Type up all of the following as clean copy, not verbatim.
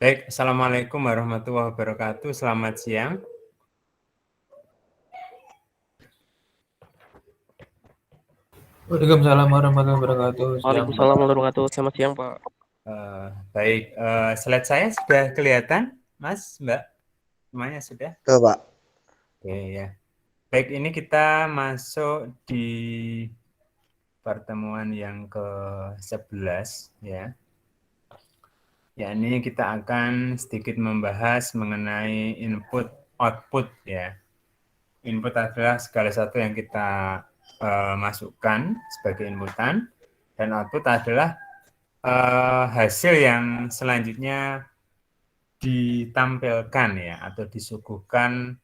Baik, Assalamualaikum warahmatullahi wabarakatuh. Selamat siang. Waalaikumsalam warahmatullahi wabarakatuh. Siang, Pak. Waalaikumsalam warahmatullahi wabarakatuh. Selamat siang, Pak. Baik, slide saya sudah kelihatan, Mas, Mbak? Semuanya sudah? Tuh, Pak. Oke, ya. Baik, ini kita masuk di pertemuan yang ke-11, ya. Yakni kita akan sedikit membahas mengenai input-output, ya. Input adalah segala sesuatu yang kita masukkan sebagai inputan, dan output adalah hasil yang selanjutnya ditampilkan ya atau disuguhkan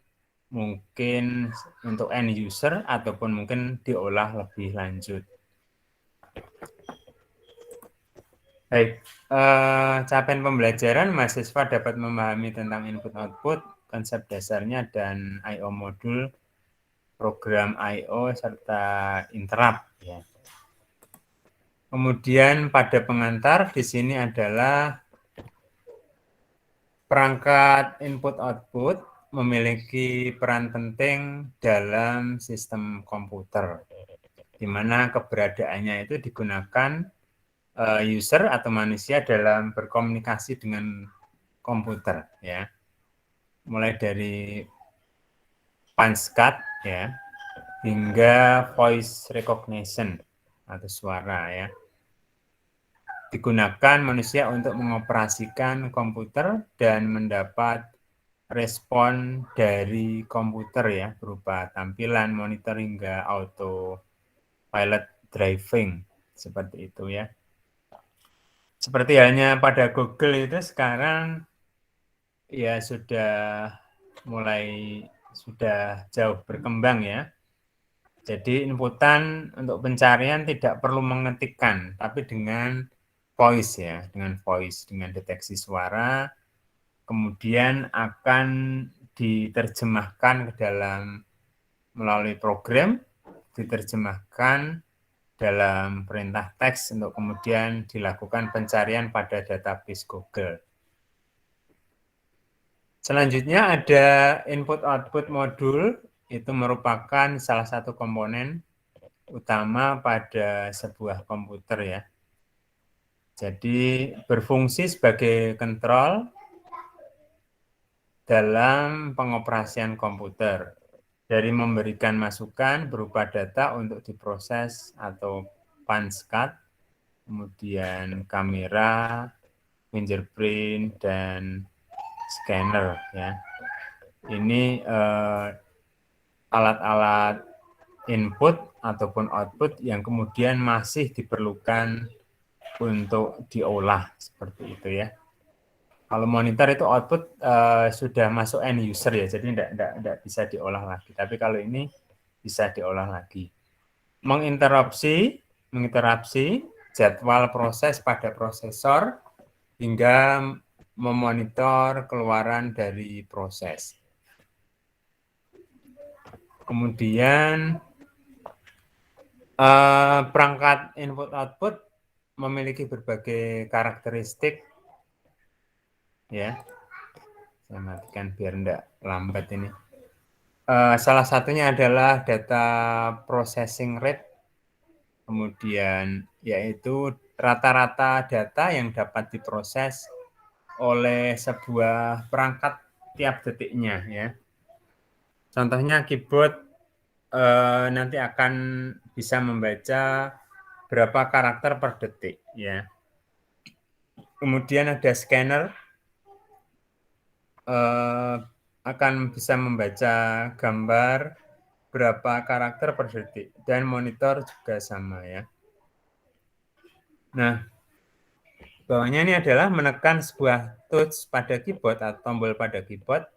mungkin untuk end user ataupun mungkin diolah lebih lanjut. Baik, capaian pembelajaran mahasiswa dapat memahami tentang input output, konsep dasarnya dan I/O modul, program I/O serta interrupt ya. Kemudian pada pengantar di sini adalah perangkat input-output memiliki peran penting dalam sistem komputer, di mana keberadaannya itu digunakan user atau manusia dalam berkomunikasi dengan komputer, ya. Mulai dari punch card, ya, hingga voice recognition atau suara, ya. Digunakan manusia untuk mengoperasikan komputer dan mendapat respon dari komputer ya, berupa tampilan, monitor, hingga auto pilot driving, seperti itu ya. Seperti halnya pada Google itu sekarang ya sudah jauh berkembang ya. Jadi inputan untuk pencarian tidak perlu mengetikkan, tapi dengan voice ya, dengan deteksi suara, kemudian akan diterjemahkan ke dalam melalui program, diterjemahkan dalam perintah teks untuk kemudian dilakukan pencarian pada database Google. Selanjutnya ada input-output modul, itu merupakan salah satu komponen utama pada sebuah komputer ya. Jadi berfungsi sebagai kontrol dalam pengoperasian komputer, dari memberikan masukan berupa data untuk diproses atau punch card, kemudian kamera, fingerprint, dan scanner ya. Ini alat-alat input ataupun output yang kemudian masih diperlukan untuk diolah seperti itu ya. Kalau monitor itu output sudah masuk end user ya, jadi tidak bisa diolah lagi. Tapi kalau ini bisa diolah lagi. Menginterupsi jadwal proses pada prosesor hingga memonitor keluaran dari proses. Kemudian perangkat input-output memiliki berbagai karakteristik ya. Saya matikan biar enggak lambat ini. Salah satunya adalah data processing rate, kemudian yaitu rata-rata data yang dapat diproses oleh sebuah perangkat tiap detiknya ya. Contohnya keyboard nanti akan bisa membaca berapa karakter per detik ya. Kemudian ada scanner akan bisa membaca gambar berapa karakter per detik, dan monitor juga sama ya. Nah, bawahnya ini adalah menekan sebuah touch pada keyboard atau tombol pada keyboard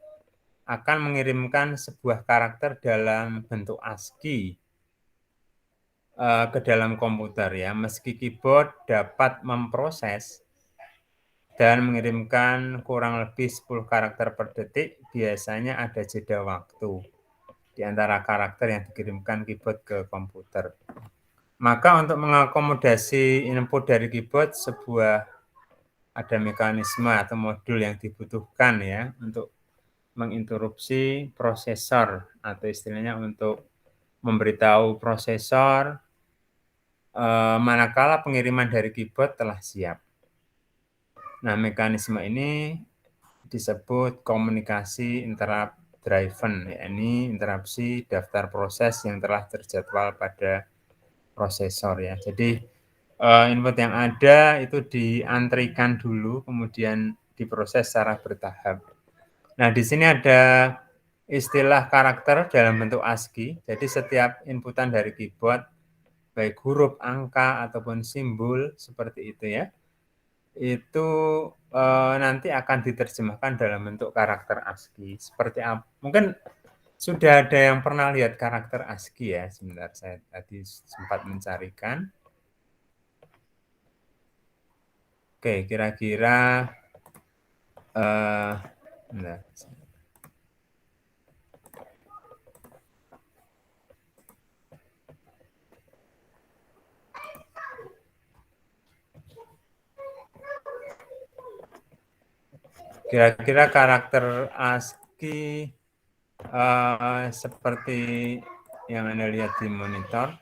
akan mengirimkan sebuah karakter dalam bentuk ASCII ke dalam komputer ya. Meski keyboard dapat memproses dan mengirimkan kurang lebih 10 karakter per detik, biasanya ada jeda waktu di antara karakter yang dikirimkan keyboard ke komputer. Maka untuk mengakomodasi input dari keyboard, sebuah ada mekanisme atau modul yang dibutuhkan ya untuk menginterupsi prosesor atau istilahnya untuk memberitahu prosesor manakala pengiriman dari keyboard telah siap. Nah, mekanisme ini disebut komunikasi interrupt driven, yakni interupsi daftar proses yang telah terjadwal pada prosesor ya. Jadi input yang ada itu diantrikan dulu, kemudian diproses secara bertahap. Nah, di sini ada istilah karakter dalam bentuk ASCII. Jadi setiap inputan dari keyboard, baik huruf, angka, ataupun simbol seperti itu ya, itu nanti akan diterjemahkan dalam bentuk karakter ASCII. Seperti apa? Mungkin sudah ada yang pernah lihat karakter ASCII ya. Sebentar, saya tadi sempat mencarikan. Oke, kira-kira bentar. Kira-kira karakter ASCII seperti yang Anda lihat di monitor.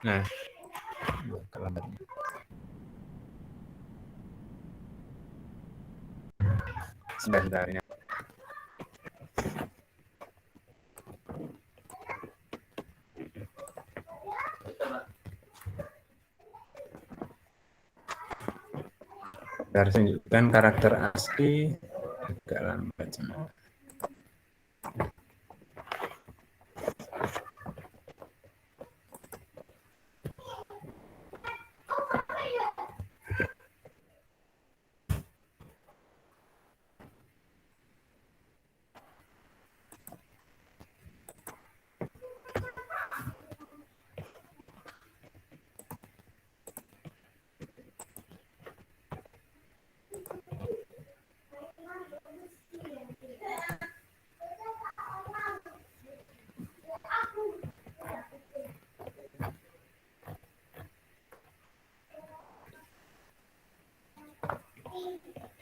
Nah, sebentar ya. Saya harus tunjukkan karakter ASCII agak lambat.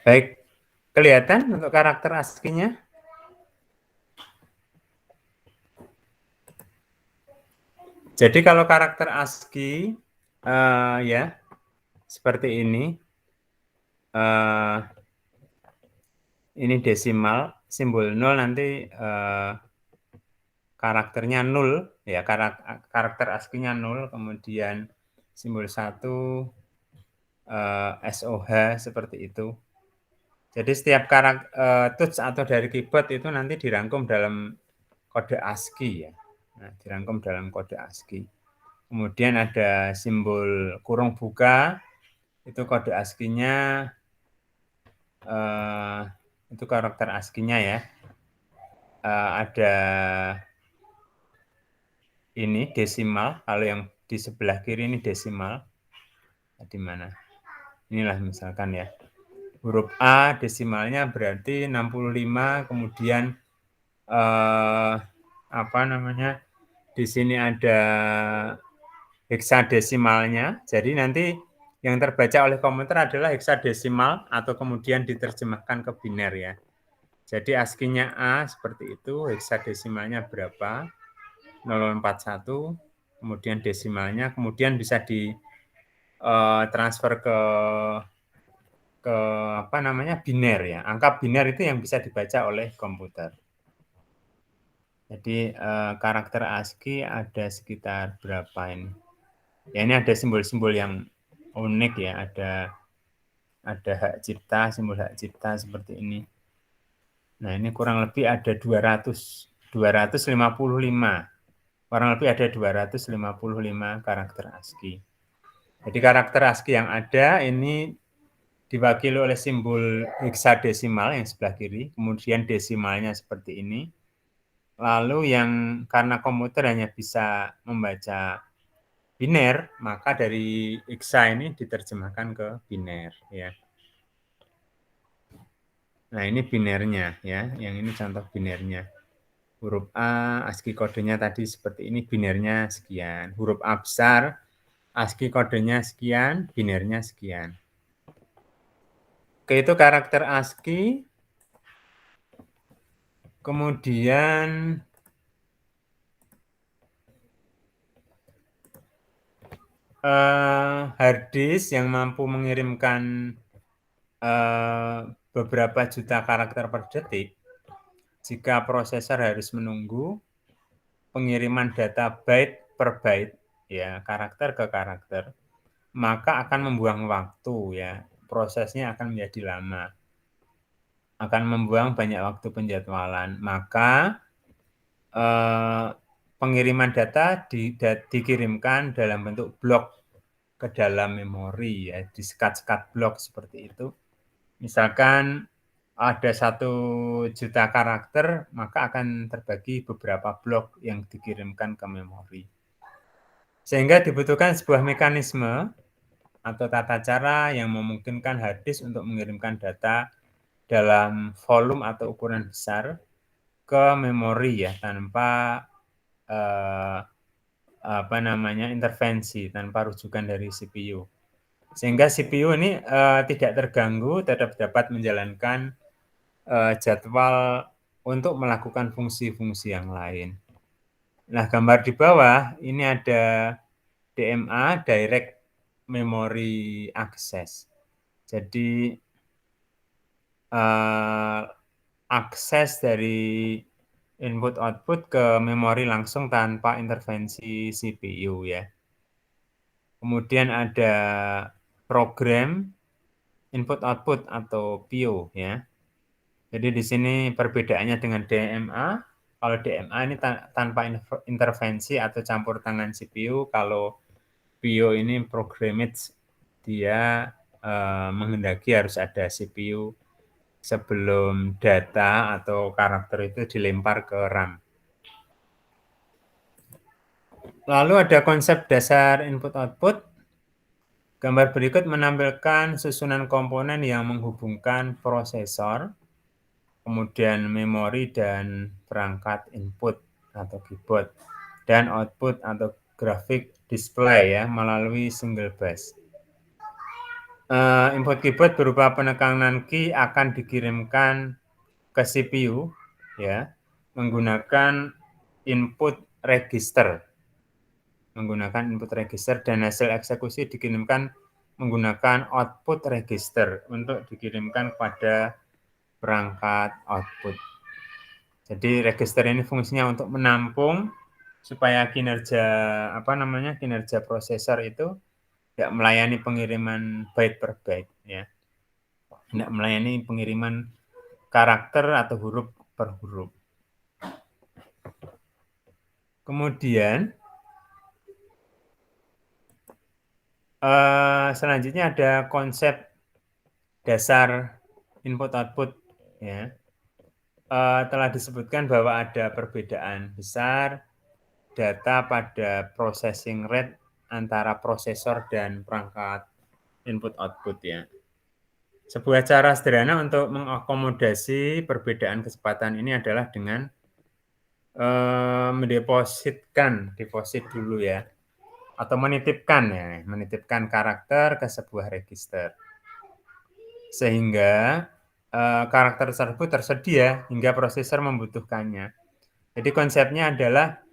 Baik, kelihatan untuk karakter ASCII-nya? Jadi kalau karakter ASCII ya seperti ini desimal, simbol 0 nanti karakternya 0 ya, karakter ASCII-nya 0, kemudian simbol 1 SOH seperti itu. Jadi setiap touch atau dari keyboard itu nanti dirangkum dalam kode ASCII ya. Nah, dirangkum dalam kode ASCII. Kemudian ada simbol kurung buka, itu kode ASCII-nya, itu karakter ASCII-nya ya. Ada ini desimal, kalau yang di sebelah kiri ini desimal. Di mana? Inilah misalkan ya. Huruf A desimalnya berarti 65, kemudian di sini ada heksadesimalnya. Jadi nanti yang terbaca oleh komputer adalah heksadesimal atau kemudian diterjemahkan ke biner ya. Jadi ASCII-nya A seperti itu, heksadesimalnya berapa? 041, kemudian desimalnya, kemudian bisa di transfer ke biner ya. Angka biner itu yang bisa dibaca oleh komputer. Jadi karakter ASCII ada sekitar berapa ini? Ya, ini ada simbol-simbol yang unik ya, ada hak cipta, simbol hak cipta seperti ini. Nah, ini kurang lebih ada 255. Kurang lebih ada 255 karakter ASCII. Jadi karakter ASCII yang ada ini diwakili oleh simbol heksadesimal yang sebelah kiri, kemudian desimalnya seperti ini. Lalu yang karena komputer hanya bisa membaca biner, maka dari hexa ini diterjemahkan ke biner ya. Nah, ini binernya ya, yang ini contoh binernya. Huruf A, ASCII kodenya tadi seperti ini, binernya sekian. Huruf A besar, ASCII kodenya sekian, binernya sekian. Oke, itu karakter ASCII. Kemudian hard disk yang mampu mengirimkan beberapa juta karakter per detik, jika prosesor harus menunggu pengiriman data byte per byte, ya karakter ke karakter, maka akan membuang waktu ya, prosesnya akan menjadi lama, akan membuang banyak waktu penjadwalan. Maka pengiriman data dikirimkan dalam bentuk blok ke dalam memori ya, di sekat-sekat blok seperti itu. Misalkan ada 1 juta karakter, maka akan terbagi beberapa blok yang dikirimkan ke memori. Sehingga dibutuhkan sebuah mekanisme atau tata cara yang memungkinkan hard disk untuk mengirimkan data dalam volume atau ukuran besar ke memori ya, tanpa intervensi, tanpa rujukan dari CPU. Sehingga CPU ini tidak terganggu, tetap dapat menjalankan jadwal untuk melakukan fungsi-fungsi yang lain. Nah, gambar di bawah ini ada DMA, Direct Memory Access. Jadi akses dari input output ke memori langsung tanpa intervensi CPU ya. Kemudian ada program input output atau PIO ya. Jadi di sini perbedaannya dengan DMA. Kalau DMA ini tanpa intervensi atau campur tangan CPU. Kalau PIO ini programmed, dia menghendaki harus ada CPU sebelum data atau karakter itu dilempar ke RAM. Lalu ada konsep dasar input-output. Gambar berikut menampilkan susunan komponen yang menghubungkan prosesor, kemudian memori dan perangkat input atau keyboard, dan output atau grafik display ya melalui single bus. Input keyboard berupa penekanan key akan dikirimkan ke CPU ya menggunakan input register. Dan hasil eksekusi dikirimkan menggunakan output register untuk dikirimkan kepada perangkat output. Jadi register ini fungsinya untuk menampung supaya kinerja prosesor itu tidak melayani pengiriman byte per byte ya. Tidak melayani pengiriman karakter atau huruf per huruf. Kemudian selanjutnya ada konsep dasar input output ya. Telah disebutkan bahwa ada perbedaan besar data pada processing rate antara prosesor dan perangkat input output ya. Sebuah cara sederhana untuk mengakomodasi perbedaan kecepatan ini adalah dengan deposit dulu ya, atau menitipkan karakter ke sebuah register, sehingga karakter tersebut tersedia hingga prosesor membutuhkannya. Jadi konsepnya adalah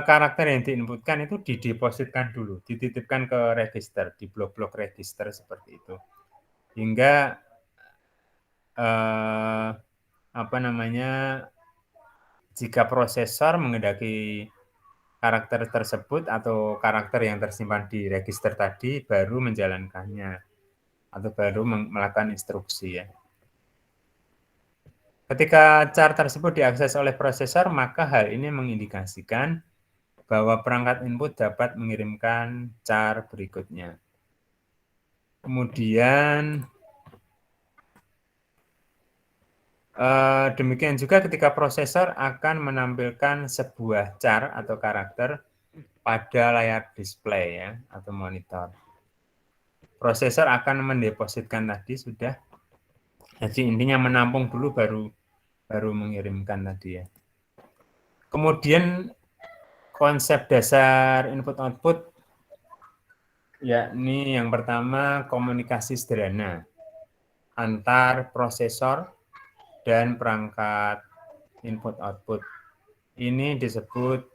karakter yang diinputkan itu didepositkan dulu, dititipkan ke register, di blok-blok register seperti itu, hingga jika prosesor menghendaki karakter tersebut atau karakter yang tersimpan di register tadi baru menjalankannya atau baru melakukan instruksi ya. Ketika char tersebut diakses oleh prosesor, maka hal ini mengindikasikan bahwa perangkat input dapat mengirimkan char berikutnya. Kemudian Demikian juga ketika prosesor akan menampilkan sebuah char atau karakter pada layar display ya atau monitor. Prosesor akan mendepositkan tadi sudah. Jadi intinya menampung dulu baru mengirimkan tadi ya. Kemudian konsep dasar input output yakni yang pertama komunikasi sederhana antar prosesor dan perangkat input output. Ini disebut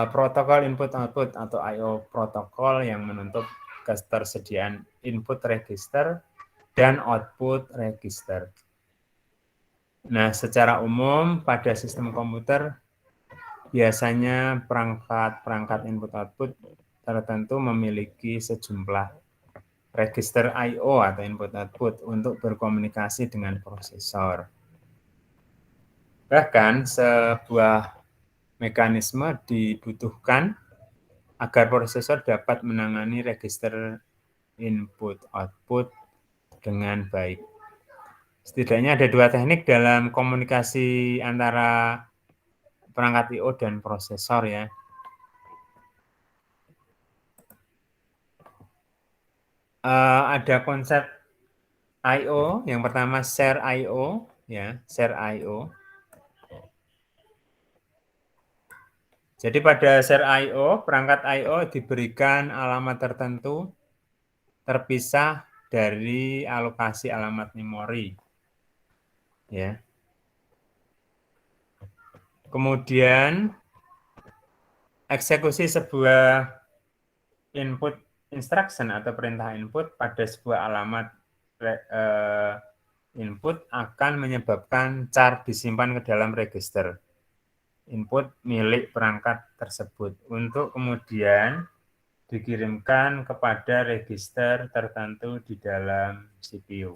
protokol input output atau I/O protokol yang menuntut ketersediaan input register dan output register. Nah, secara umum pada sistem komputer biasanya perangkat input output tertentu memiliki sejumlah register I/O atau input output untuk berkomunikasi dengan prosesor. Bahkan sebuah mekanisme dibutuhkan agar prosesor dapat menangani register input output dengan baik. Setidaknya ada dua teknik dalam komunikasi antara perangkat I/O dan prosesor ya. Ada konsep I/O, yang pertama share I/O ya, share I/O. Jadi pada share I/O, perangkat I/O diberikan alamat tertentu terpisah dari alokasi alamat memori. Ya. Kemudian eksekusi sebuah input instruction atau perintah input pada sebuah alamat input akan menyebabkan char disimpan ke dalam register input milik perangkat tersebut untuk kemudian dikirimkan kepada register tertentu di dalam CPU.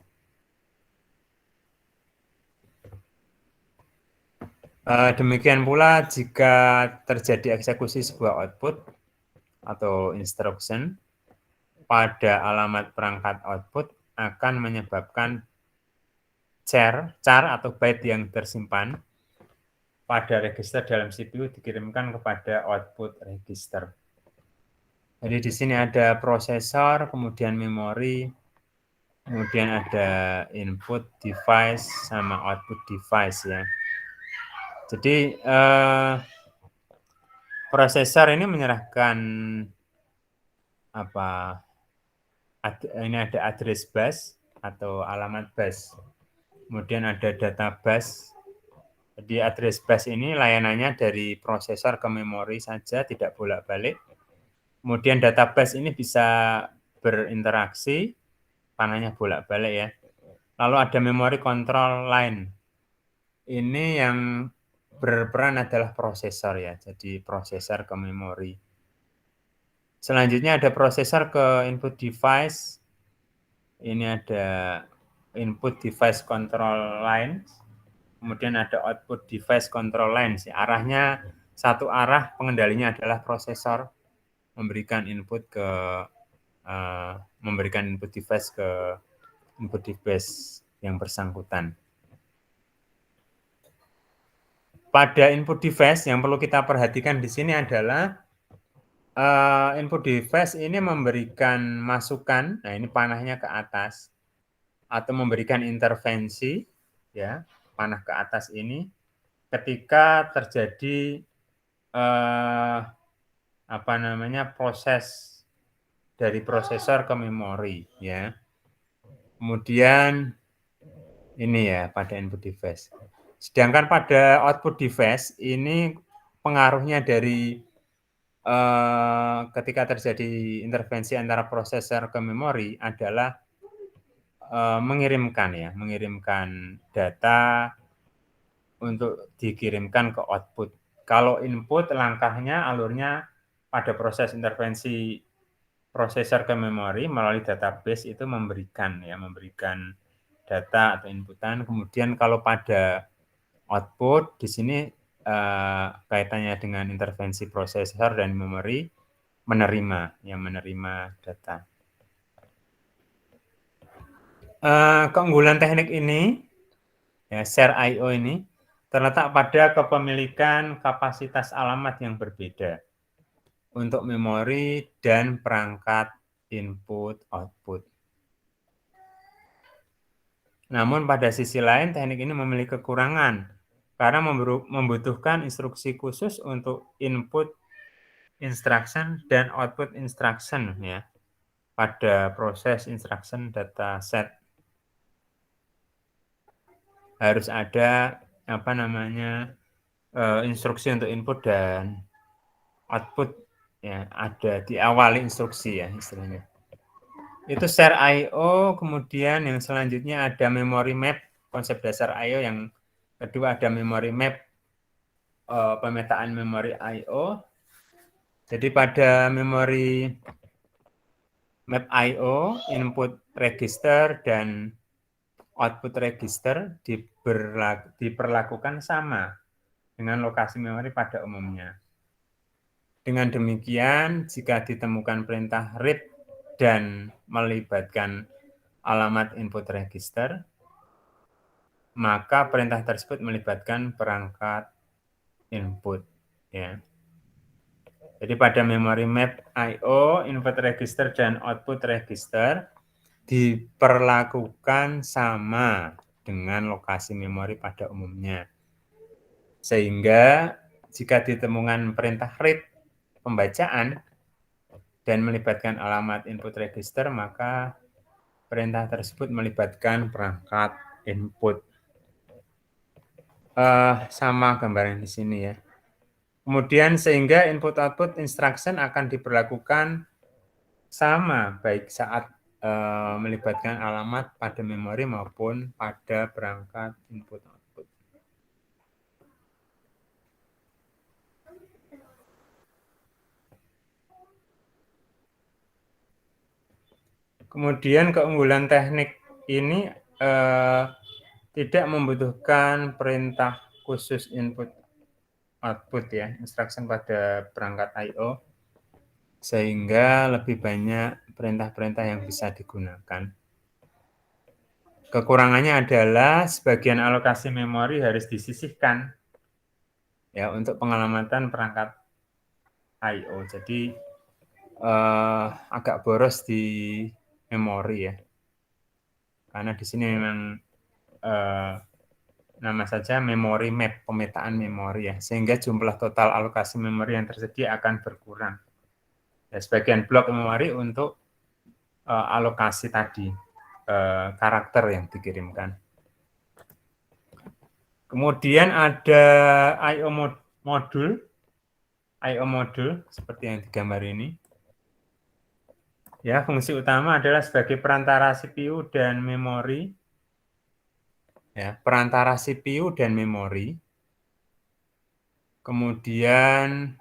Demikian pula jika terjadi eksekusi sebuah output atau instruction pada alamat perangkat output akan menyebabkan char atau byte yang tersimpan pada register dalam CPU dikirimkan kepada output register. Jadi di sini ada prosesor, kemudian memori, kemudian ada input device sama output device ya. Jadi prosesor ini menyerahkan ini ada address bus atau alamat bus. Kemudian ada data bus. Jadi address bus ini layanannya dari prosesor ke memori saja, tidak bolak-balik. Kemudian data bus ini bisa berinteraksi, panahnya bolak-balik ya. Lalu ada memori control line. Ini yang berperan adalah prosesor ya, jadi prosesor ke memori. Selanjutnya ada prosesor ke input device. Ini ada input device control line. Kemudian ada output device control line. Arahnya satu arah, pengendalinya adalah prosesor memberikan input device ke input device yang bersangkutan. Pada input device yang perlu kita perhatikan di sini adalah input device ini memberikan masukan, nah ini panahnya ke atas, atau memberikan intervensi, ya panah ke atas ini, ketika terjadi proses dari prosesor ke memori, ya. Kemudian ini ya pada input device. Sedangkan pada output device ini pengaruhnya dari ketika terjadi intervensi antara prosesor ke memori adalah mengirimkan data untuk dikirimkan ke output. Kalau input langkahnya alurnya pada proses intervensi prosesor ke memori melalui database itu memberikan data atau inputan. Kemudian kalau pada output di sini kaitannya dengan intervensi prosesor dan memori menerima data. Keunggulan teknik ini ya, share I/O ini terletak pada kepemilikan kapasitas alamat yang berbeda untuk memori dan perangkat input-output. Namun pada sisi lain teknik ini memiliki kekurangan karena membutuhkan instruksi khusus untuk input instruction dan output instruction ya pada proses instruction data set. Harus ada instruksi untuk input dan output ya, ada diawali instruksi ya istilahnya. Itu share I/O, kemudian yang selanjutnya ada memory map, konsep dasar I/O. Yang kedua ada memory map, pemetaan memori I/O. Jadi pada memory map I/O, input register dan output register diperlakukan sama dengan lokasi memori pada umumnya. Dengan demikian, jika ditemukan perintah read dan melibatkan alamat input register, maka perintah tersebut melibatkan perangkat input. Ya. Jadi pada memory map I/O, input register dan output register diperlakukan sama dengan lokasi memori pada umumnya. Sehingga jika ditemukan perintah read pembacaan dan melibatkan alamat input register, maka perintah tersebut melibatkan perangkat input. Sama gambaran di sini ya. Kemudian sehingga input-output instruction akan diberlakukan sama baik saat melibatkan alamat pada memori maupun pada perangkat input-output. Kemudian keunggulan teknik ini tidak membutuhkan perintah khusus input-output ya, instruction pada perangkat I/O, sehingga lebih banyak perintah-perintah yang bisa digunakan. Kekurangannya adalah sebagian alokasi memori harus disisihkan ya untuk pengalamatan perangkat I/O. Jadi agak boros di memori ya. Karena di sini memang nama saja memory map, pemetaan memori ya, sehingga jumlah total alokasi memori yang tersedia akan berkurang. Ya, sebagian blok memori untuk alokasi tadi, karakter yang dikirimkan. Kemudian ada I/O modul seperti yang digambar ini. Ya, fungsi utama adalah sebagai perantara CPU dan memori. Ya, perantara CPU dan memori. Kemudian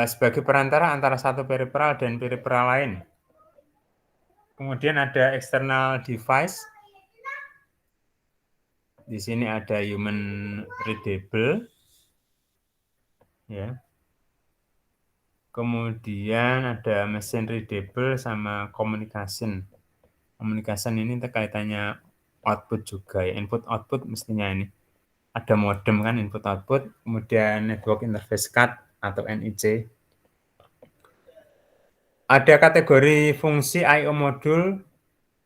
sebagai perantara antara satu peripheral dan peripheral lain. Kemudian ada external device. Di sini ada human readable. Ya. Kemudian ada machine readable sama communication. Communication ini kaitannya output juga ya, input output mestinya ini. Ada modem kan input output, kemudian network interface card atau NIC. Ada kategori fungsi I/O modul.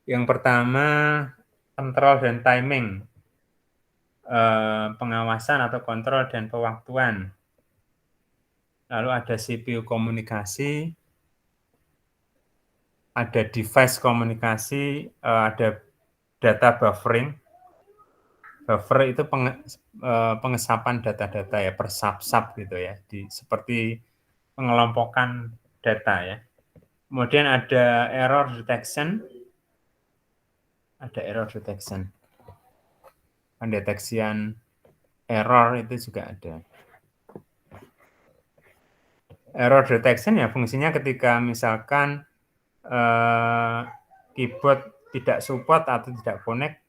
Yang pertama kontrol dan timing, pengawasan atau kontrol dan pewaktuan. Lalu ada CPU komunikasi, ada device komunikasi, ada data buffering. Buffer itu pengesapan data-data ya, per sub-sub gitu ya, seperti pengelompokan data ya. Kemudian ada error detection, pendeteksian error itu juga ada. Error detection ya fungsinya ketika misalkan keyboard tidak support atau tidak connect,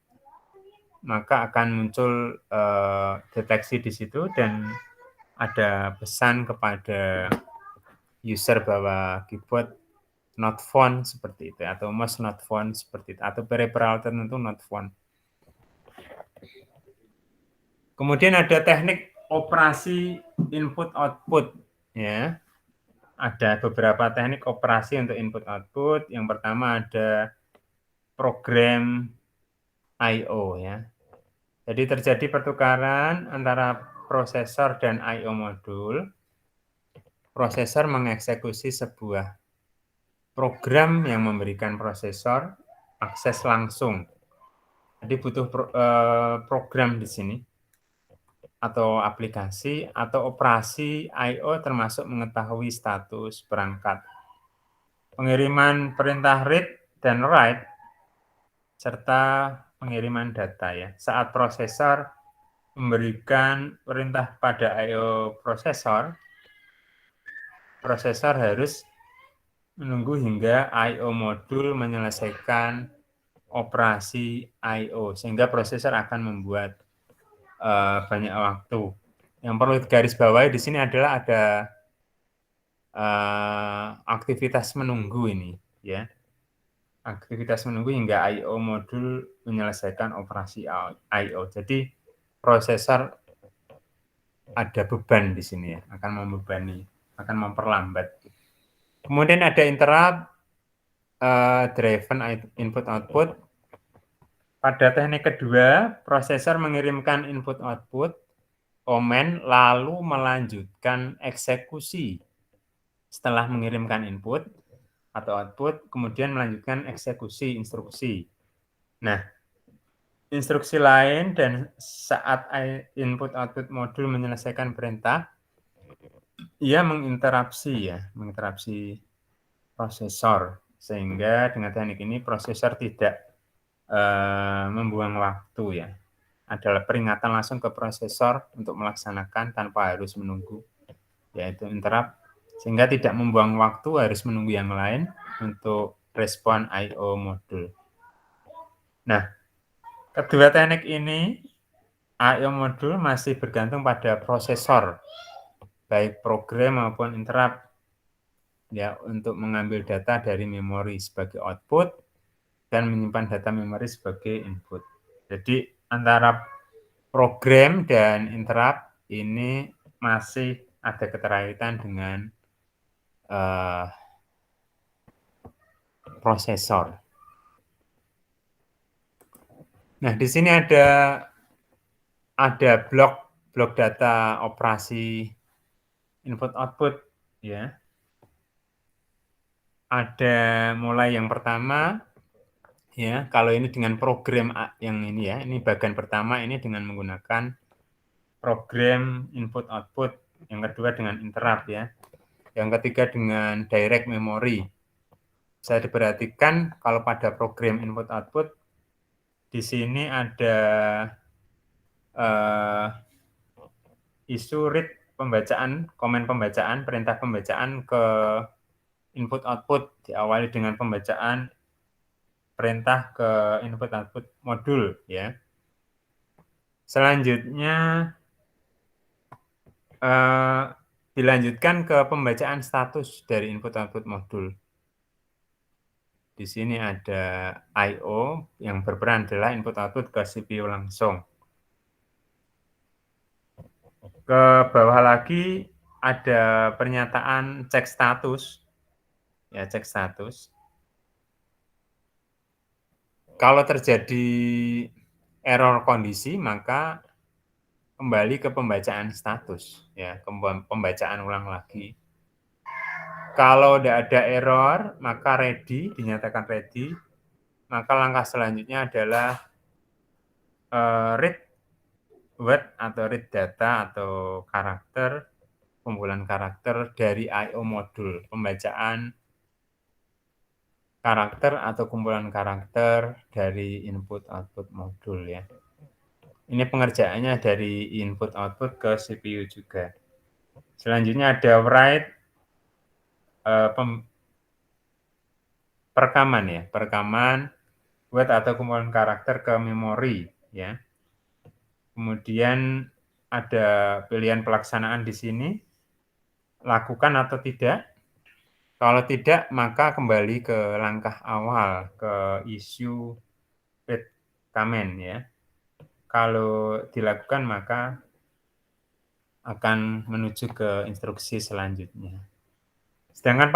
maka akan muncul deteksi di situ dan ada pesan kepada user bahwa keyboard not found seperti itu, atau mouse not found seperti itu, atau peripheral tertentu not found. Kemudian ada teknik operasi input-output, ya. Ada beberapa teknik operasi untuk input-output. Yang pertama ada program I/O, ya. Jadi terjadi pertukaran antara prosesor dan I/O modul. Prosesor mengeksekusi sebuah program yang memberikan prosesor akses langsung. Jadi butuh program di sini atau aplikasi atau operasi I/O termasuk mengetahui status perangkat. Pengiriman perintah read dan write serta pengiriman data, ya. Saat prosesor memberikan perintah pada I/O prosesor, prosesor harus menunggu hingga I/O modul menyelesaikan operasi I/O sehingga prosesor akan membuat banyak waktu. Yang perlu garis bawahi di sini adalah ada aktivitas menunggu ini, ya. Aktivitas menunggu hingga I/O modul menyelesaikan operasi I/O. Jadi prosesor ada beban di sini, ya, akan membebani, akan memperlambat. Kemudian ada interrupt driven input-output. Pada teknik kedua, prosesor mengirimkan input-output komen lalu melanjutkan eksekusi. Setelah mengirimkan input atau output, kemudian melanjutkan eksekusi instruksi. Nah, instruksi lain dan saat input-output modul menyelesaikan perintah, ia menginterupsi prosesor. Sehingga dengan teknik ini prosesor tidak membuang waktu, ya. Adalah peringatan langsung ke prosesor untuk melaksanakan tanpa harus menunggu, yaitu interrupt, sehingga tidak membuang waktu harus menunggu yang lain untuk respon I/O modul. Nah, kedua teknik ini I/O modul masih bergantung pada prosesor, baik program maupun interrupt, ya, untuk mengambil data dari memori sebagai output dan menyimpan data memori sebagai input. Jadi antara program dan interrupt ini masih ada keterkaitan dengan prosesor. Nah, di sini ada blok data operasi input output, ya. Ada mulai yang pertama, ya, kalau ini dengan program yang ini, ya, ini bagian pertama ini dengan menggunakan program input output, yang kedua dengan interrupt, ya. Yang ketiga dengan direct memory. Bisa diperhatikan kalau pada program input output di sini ada isu read pembacaan, komen pembacaan, perintah pembacaan ke input output diawali dengan pembacaan perintah ke input output modul, ya. Selanjutnya dilanjutkan ke pembacaan status dari input output modul. Di sini ada I/O yang berperan adalah input output ke CPU langsung. Ke bawah lagi ada pernyataan cek status, ya, cek status. Kalau terjadi error kondisi, maka kembali ke pembacaan status, ya, pembacaan ulang lagi. Kalau tidak ada error, maka ready, dinyatakan ready. Maka langkah selanjutnya adalah read word atau read data atau karakter, kumpulan karakter dari I/O modul, pembacaan karakter atau kumpulan karakter dari input output modul, ya. Ini pengerjaannya dari input output ke CPU juga. Selanjutnya ada write perekaman, ya, perekaman word atau kumpulan karakter ke memori, ya. Kemudian ada pilihan pelaksanaan di sini, lakukan atau tidak. Kalau tidak, maka kembali ke langkah awal, ke issue read command, ya. Kalau dilakukan maka akan menuju ke instruksi selanjutnya. Sedangkan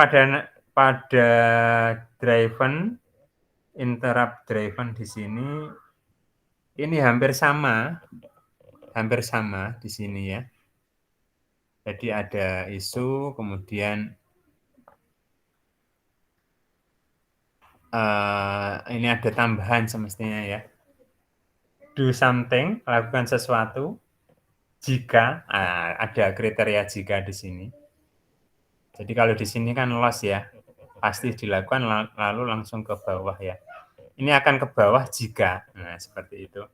pada driven, interrupt driven di sini ini hampir sama di sini ya. Jadi ada isu, kemudian ini ada tambahan semestinya ya. Do something, lakukan sesuatu, jika, ada kriteria jika di sini. Jadi kalau di sini kan loss ya, pasti dilakukan lalu langsung ke bawah ya. Ini akan ke bawah jika, nah seperti itu.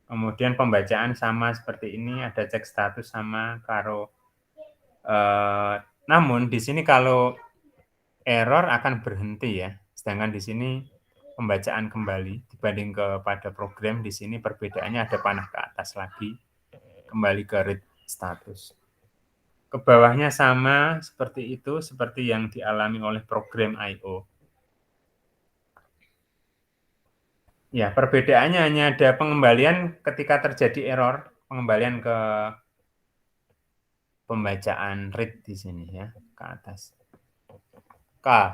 Kemudian pembacaan sama seperti ini, ada cek status sama karo. Namun di sini kalau error akan berhenti ya. Sedangkan di sini pembacaan kembali dibanding kepada program di sini perbedaannya ada panah ke atas lagi, kembali ke read status. Ke bawahnya sama seperti itu, seperti yang dialami oleh program I/O. Ya, perbedaannya hanya ada pengembalian ketika terjadi error, pengembalian ke pembacaan read di sini ya, ke atas.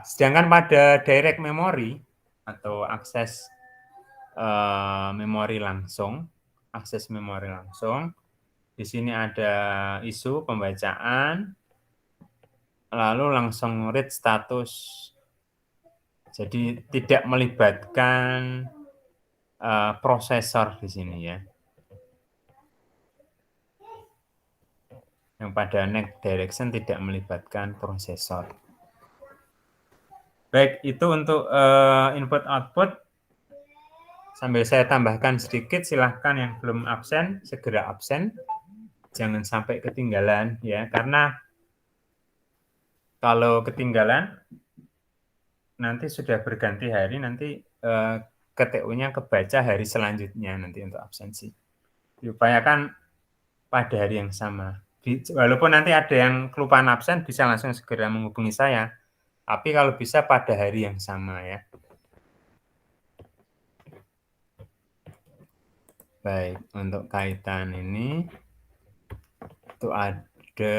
Sedangkan pada direct memory atau akses memori langsung, di sini ada isu pembacaan, lalu langsung read status. Jadi tidak melibatkan prosesor di sini ya. Yang pada next direction tidak melibatkan prosesor. Baik, itu untuk input output. Sambil saya tambahkan sedikit, silahkan yang belum absen, segera absen. Jangan sampai ketinggalan ya, karena kalau ketinggalan, nanti sudah berganti hari, nanti KTU-nya kebaca hari selanjutnya nanti untuk absensi. Diupayakan pada hari yang sama. Walaupun nanti ada yang kelupaan absen, bisa langsung segera menghubungi saya. Tapi kalau bisa pada hari yang sama ya. Baik, untuk kaitan ini itu ada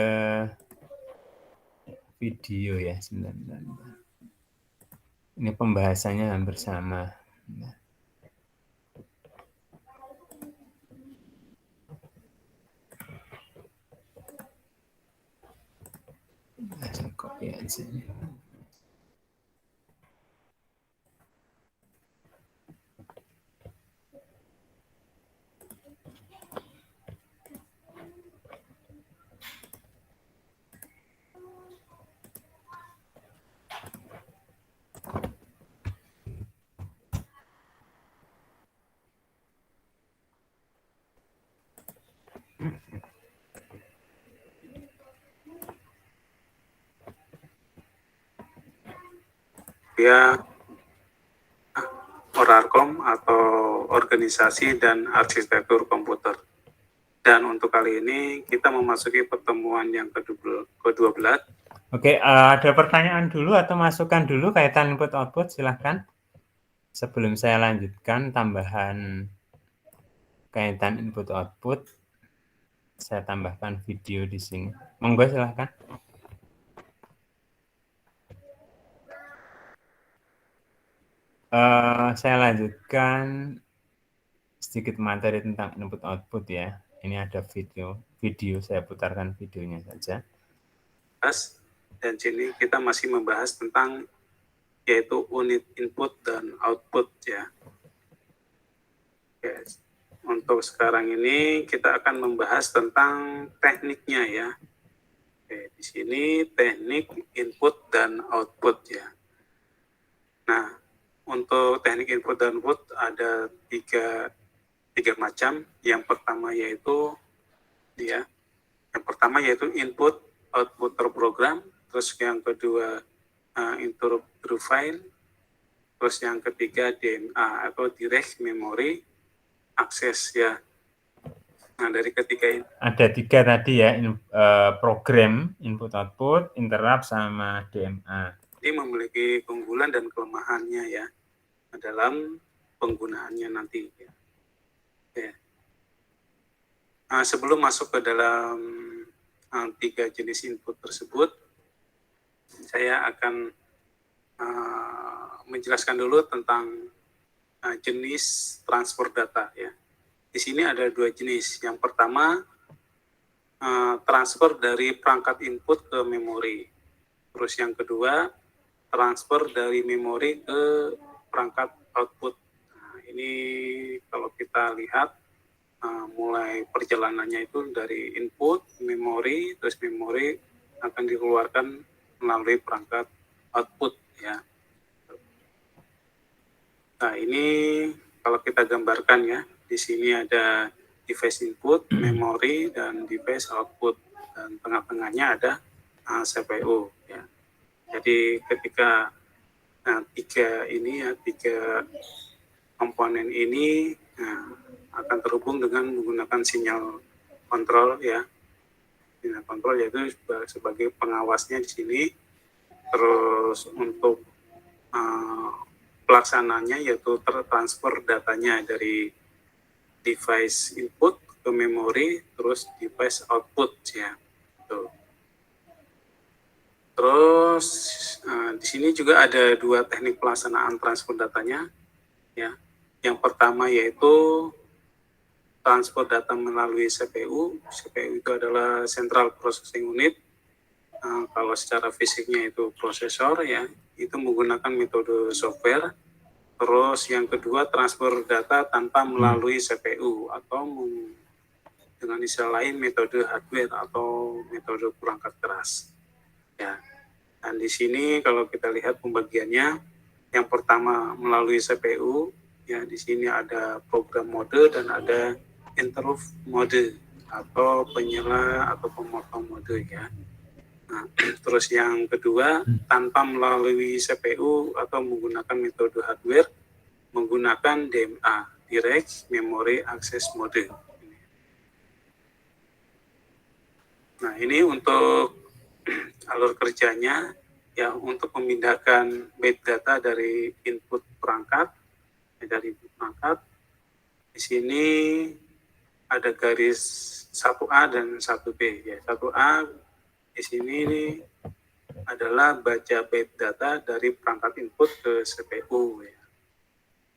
video ya, sebentar. Ini pembahasannya hampir sama. Saya copy aja. Ya, Orarkom atau Organisasi dan Arsitektur Komputer. Dan untuk kali ini kita memasuki pertemuan yang ke-12. Oke, ada pertanyaan dulu atau masukan dulu kaitan input output, silahkan. Sebelum saya lanjutkan tambahan kaitan input output, saya tambahkan video di sini. Monggo silahkan. Saya lanjutkan sedikit materi tentang input output ya. Ini ada video saya putarkan videonya saja. Dan sini kita masih membahas tentang yaitu unit input dan output ya. Yes. Untuk sekarang ini kita akan membahas tentang tekniknya ya. Oke, di sini teknik input dan output ya. Nah, untuk teknik input dan output ada tiga macam. Yang pertama yaitu input output terprogram, terus yang kedua interrupt file, terus yang ketiga DMA atau direct memory access ya. Nah, dari ketiga ini ada tiga tadi ya, program input output, interrupt sama DMA. Ini memiliki keunggulan dan kelemahannya ya dalam penggunaannya nanti ya. sebelum masuk ke dalam 3 jenis input tersebut, saya akan menjelaskan dulu tentang jenis transfer data ya. Di sini ada 2 jenis. Yang pertama transfer dari perangkat input ke memori. Terus yang kedua transfer dari memori ke perangkat output. Nah, ini kalau kita lihat mulai perjalanannya itu dari input, memori, terus memori akan dikeluarkan melalui perangkat output ya. Nah, ini kalau kita gambarkan ya, di sini ada device input, memori, dan device output, dan tengah-tengahnya ada CPU ya. Jadi ketika tiga komponen ini akan terhubung dengan menggunakan sinyal kontrol ya. Sinyal kontrol yaitu sebagai pengawasnya di sini. Terus untuk pelaksananya yaitu transfer datanya dari device input ke memori, terus device output ya. Tuh. Terus di sini juga ada 2 teknik pelaksanaan transfer datanya ya. Yang pertama yaitu transfer data melalui CPU. CPU itu adalah Central Processing Unit. Kalau secara fisiknya itu prosesor ya, itu menggunakan metode software. Terus yang kedua transfer data tanpa melalui CPU atau dengan istilah lain metode hardware atau metode perangkat keras. Ya. Dan di sini kalau kita lihat pembagiannya, yang pertama melalui CPU, ya di sini ada program mode dan ada interrupt mode atau penyela atau pemotong mode ya. Nah, terus yang kedua tanpa melalui CPU atau menggunakan metode hardware, menggunakan DMA, Direct Memory Access Mode. Nah, ini untuk alur kerjanya ya, untuk memindahkan byte data dari input perangkat di sini ada garis 1A dan 1B ya. 1A di sini ini adalah baca byte data dari perangkat input ke CPU ya.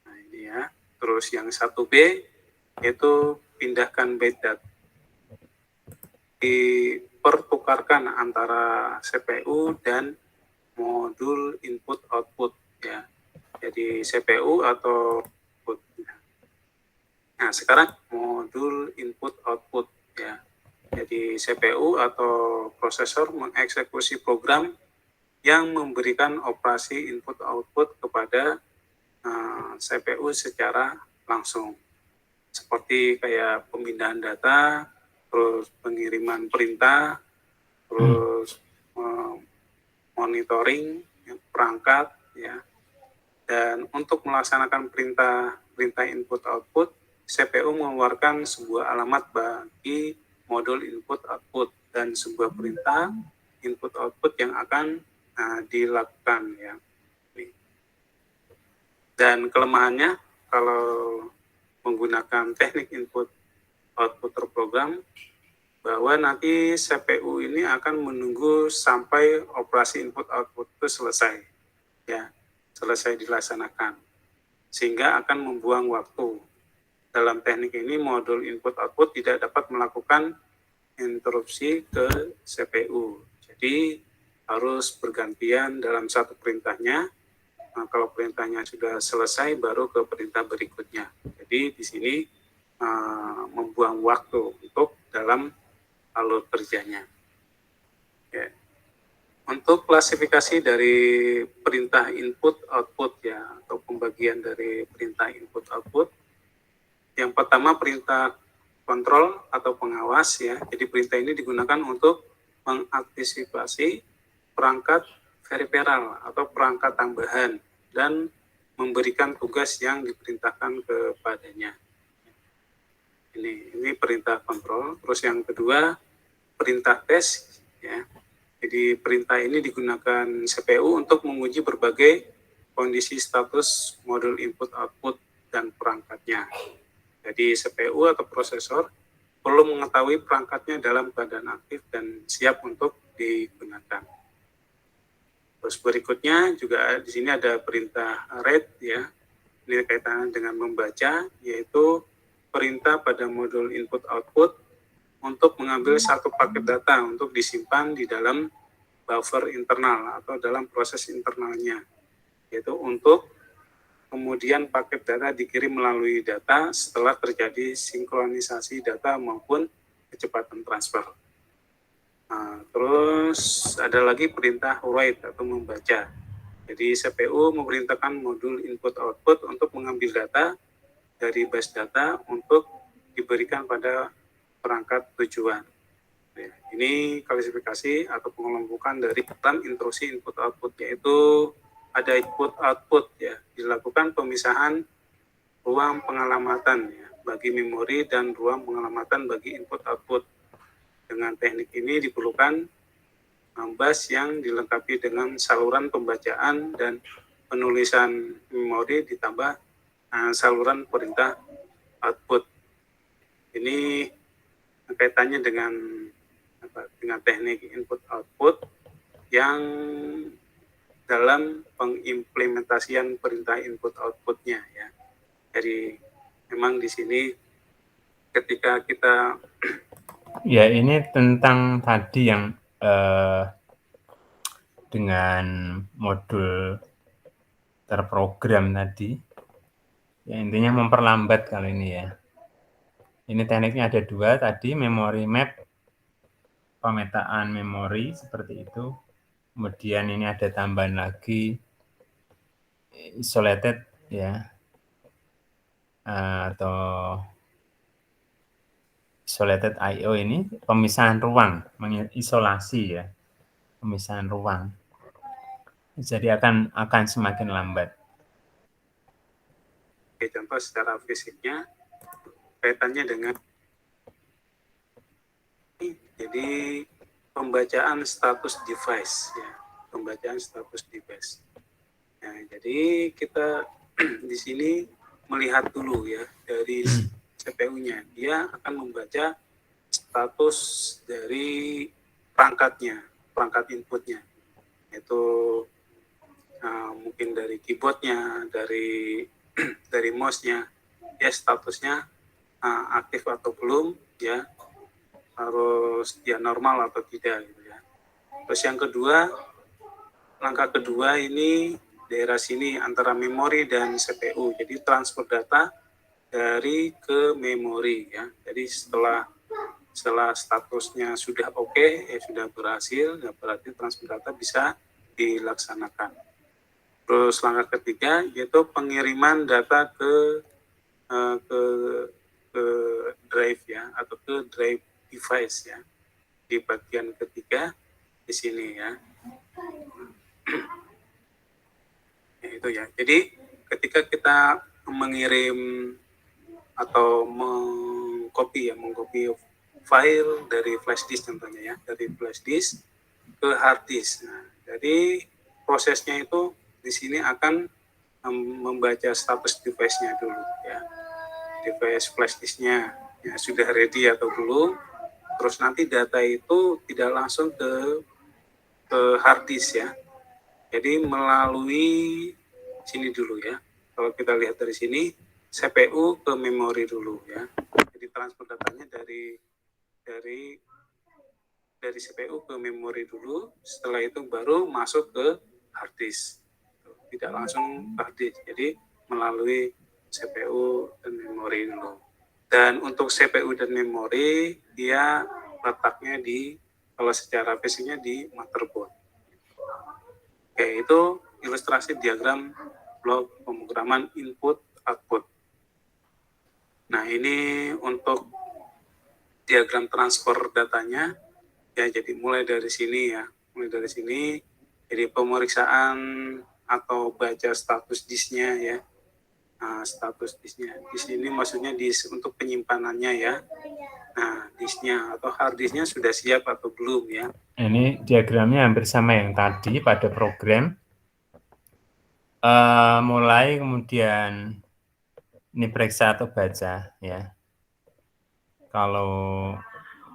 Nah, ini ya. Terus yang 1B yaitu pindahkan byte data, dipertukarkan antara CPU dan modul input output ya. Jadi CPU atau output. Nah, sekarang modul input output ya. Jadi CPU atau prosesor mengeksekusi program yang memberikan operasi input output kepada CPU secara langsung. Seperti kayak pemindahan data, terus pengiriman perintah, terus monitoring perangkat ya. Dan untuk melaksanakan perintah input output, CPU mengeluarkan sebuah alamat bagi modul input output dan sebuah perintah input output yang akan dilakukan ya. Dan kelemahannya kalau menggunakan teknik input output terprogram, bahwa nanti CPU ini akan menunggu sampai operasi input output itu selesai ya, selesai dilaksanakan, sehingga akan membuang waktu. Dalam teknik ini modul input output tidak dapat melakukan interupsi ke CPU. Jadi harus bergantian dalam satu perintahnya. Nah, kalau perintahnya sudah selesai baru ke perintah berikutnya. Jadi di sini membuang waktu untuk dalam alur kerjanya. Ya. Untuk klasifikasi dari perintah input output ya, atau pembagian dari perintah input output. Yang pertama perintah kontrol atau pengawas ya. Jadi perintah ini digunakan untuk mengantisipasi perangkat periferal atau perangkat tambahan dan memberikan tugas yang diperintahkan kepadanya. Ini perintah kontrol. Terus yang kedua perintah tes ya. Jadi perintah ini digunakan CPU untuk menguji berbagai kondisi status modul input output dan perangkatnya. Jadi CPU atau prosesor perlu mengetahui perangkatnya dalam keadaan aktif dan siap untuk digunakan. Terus berikutnya juga di sini ada perintah read ya. Ini kaitannya dengan membaca, yaitu perintah pada modul input output untuk mengambil satu paket data untuk disimpan di dalam buffer internal atau dalam proses internalnya, yaitu untuk kemudian paket data dikirim melalui data setelah terjadi sinkronisasi data maupun kecepatan transfer. Nah, terus ada lagi perintah write atau membaca. Jadi CPU memerintahkan modul input output untuk mengambil data dari base data untuk diberikan pada perangkat tujuan. Ya, ini klasifikasi atau pengelompokan dari dalam intrusi input output, yaitu ada input output ya, dilakukan pemisahan ruang pengalamatan ya, bagi memori dan ruang pengalamatan bagi input output. Dengan teknik ini diperlukan bus yang dilengkapi dengan saluran pembacaan dan penulisan memori ditambah saluran perintah output. Ini kaitannya dengan teknik input output yang dalam pengimplementasian perintah input outputnya ya. Jadi memang di sini ketika kita ya ini tentang tadi yang dengan modul terprogram tadi ya, intinya memperlambat kali ini ya. Ini tekniknya ada dua tadi, memory map, pemetaan memori seperti itu. Kemudian ini ada tambahan lagi isolated ya, atau isolated I/O, ini pemisahan ruang, mengisolasi ya, pemisahan ruang. Jadi akan semakin lambat. contoh secara fisiknya kaitannya dengan jadi pembacaan status device ya, pembacaan status device. Nah, jadi kita di sini melihat dulu ya dari CPU-nya, dia akan membaca status dari perangkatnya, perangkat inputnya, yaitu mungkin dari keyboardnya, dari mouse-nya, ya statusnya aktif atau belum, ya harus dia normal atau tidak gitu ya. Terus yang kedua, langkah kedua ini daerah sini antara memori dan CPU. Jadi transfer data dari ke memori ya. Jadi setelah statusnya sudah oke, sudah berhasil, ya berarti transfer data bisa dilaksanakan. Terus langkah ketiga yaitu pengiriman data ke drive ya, atau ke drive device ya, di bagian ketiga di sini ya. Itu ya. Jadi ketika kita mengirim atau mengcopy file dari flash disk contohnya ya, dari flash disk ke hard disk. Nah, jadi prosesnya itu di sini akan membaca status device-nya dulu ya. Device flash disk-nya ya, sudah ready atau belum. Terus nanti data itu tidak langsung ke hard disk ya. Jadi melalui sini dulu ya. Kalau kita lihat dari sini, CPU ke memori dulu ya. Jadi transfer datanya dari CPU ke memori dulu. Setelah itu baru masuk ke hard disk. Tidak langsung ke hard disk. Jadi melalui CPU dan memori dulu. Dan untuk CPU dan memori, dia letaknya kalau secara fisiknya di motherboard. Oke, itu ilustrasi diagram blok pemrograman input output. Nah, ini untuk diagram transfer datanya ya, jadi mulai dari sini ya. Jadi pemeriksaan atau baca status disknya ya. Nah, status disknya di sini maksudnya disk untuk penyimpanannya ya. Nah, disknya atau hard disknya sudah siap atau belum ya. Ini diagramnya hampir sama yang tadi pada program. Mulai kemudian ini periksa atau baca ya. Kalau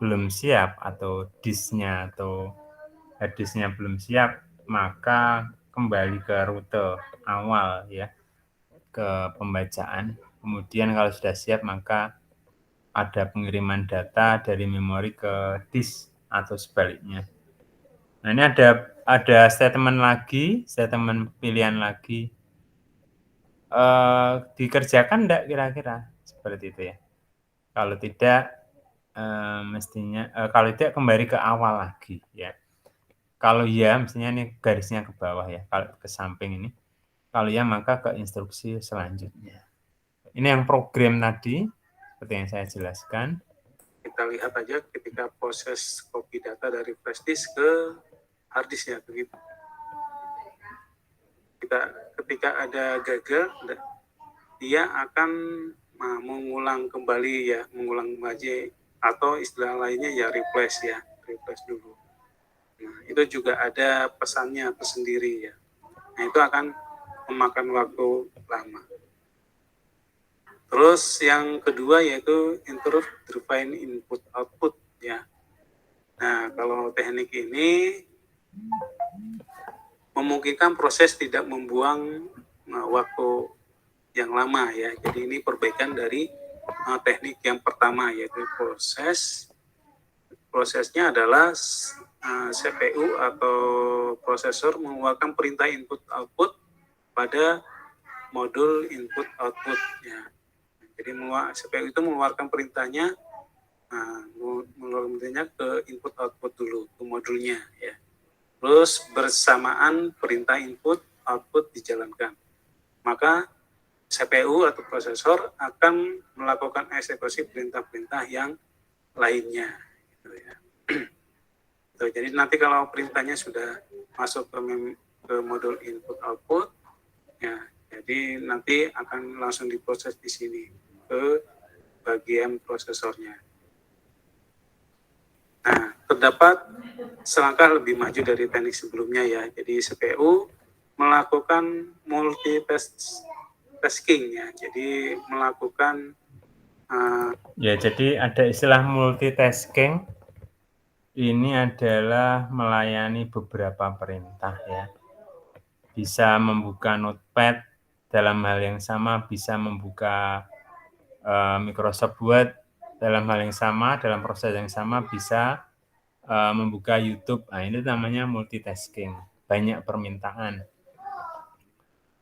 belum siap atau disknya atau hard disknya belum siap, maka kembali ke rute awal ya, ke pembacaan. Kemudian kalau sudah siap, maka ada pengiriman data dari memori ke disk atau sebaliknya. Nah, ini ada statement lagi, statement pilihan lagi. Dikerjakan enggak kira-kira? Seperti itu ya. Kalau tidak, mestinya kalau tidak kembali ke awal lagi ya. Kalau ya, mestinya ini garisnya ke bawah ya, kalau ke samping ini. Kalau ya, maka ke instruksi selanjutnya. Ini yang program tadi, seperti yang saya jelaskan. Kita lihat aja ketika proses copy data dari flash disk ke hard disk ya, begitu. Ketika ada gagal, dia akan mengulang kembali ya, mengulang kembali, atau istilah lainnya ya replace dulu. Nah, itu juga ada pesannya tersendiri ya. Nah, itu akan memakan waktu lama. Terus yang kedua yaitu interrupt driven input output ya. Nah, kalau teknik ini memungkinkan proses tidak membuang waktu yang lama ya. Jadi ini perbaikan dari teknik yang pertama, yaitu prosesnya adalah CPU atau prosesor mengeluarkan perintah input output pada modul input output ya. Jadi CPU itu mengeluarkan perintahnya, ke input output dulu, ke modulnya ya. Terus bersamaan perintah input output dijalankan, maka CPU atau prosesor akan melakukan eksekusi perintah-perintah yang lainnya. Gitu ya. Jadi nanti kalau perintahnya sudah masuk ke modul input output, ya, jadi nanti akan langsung diproses di sini ke bagian prosesornya. Nah, terdapat selangkah lebih maju dari teknik sebelumnya ya. Jadi CPU melakukan multitasking ya. Jadi melakukan ya, jadi ada istilah multitasking. Ini adalah melayani beberapa perintah ya. Bisa membuka notepad dalam hal yang sama, bisa membuka Microsoft Word dalam hal yang sama, dalam proses yang sama, bisa membuka YouTube. Nah, ini namanya multitasking, banyak permintaan.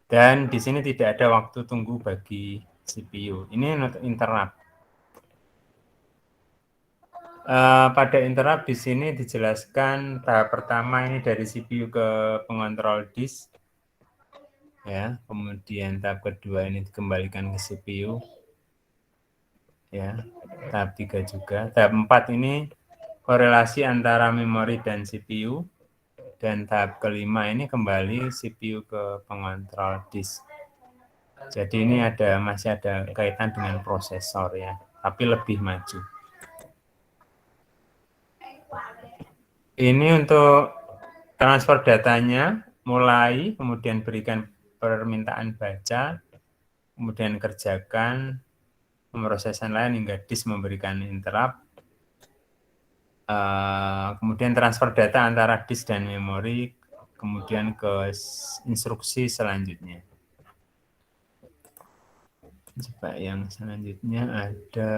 Dan di sini tidak ada waktu tunggu bagi CPU. Ini interrupt. Pada interrupt di sini dijelaskan tahap pertama ini dari CPU ke pengontrol disk, ya. Kemudian tahap kedua ini dikembalikan ke CPU, ya. Tahap 3 juga. Tahap 4 ini korelasi antara memori dan CPU, dan tahap kelima ini kembali CPU ke pengontrol disk. Jadi ini masih ada kaitan dengan prosesor ya, tapi lebih maju. Ini untuk transfer datanya, mulai, kemudian berikan permintaan baca, kemudian kerjakan pemrosesan lain hingga disk memberikan interrupt, kemudian transfer data antara disk dan memori, kemudian ke instruksi selanjutnya. Coba yang selanjutnya ada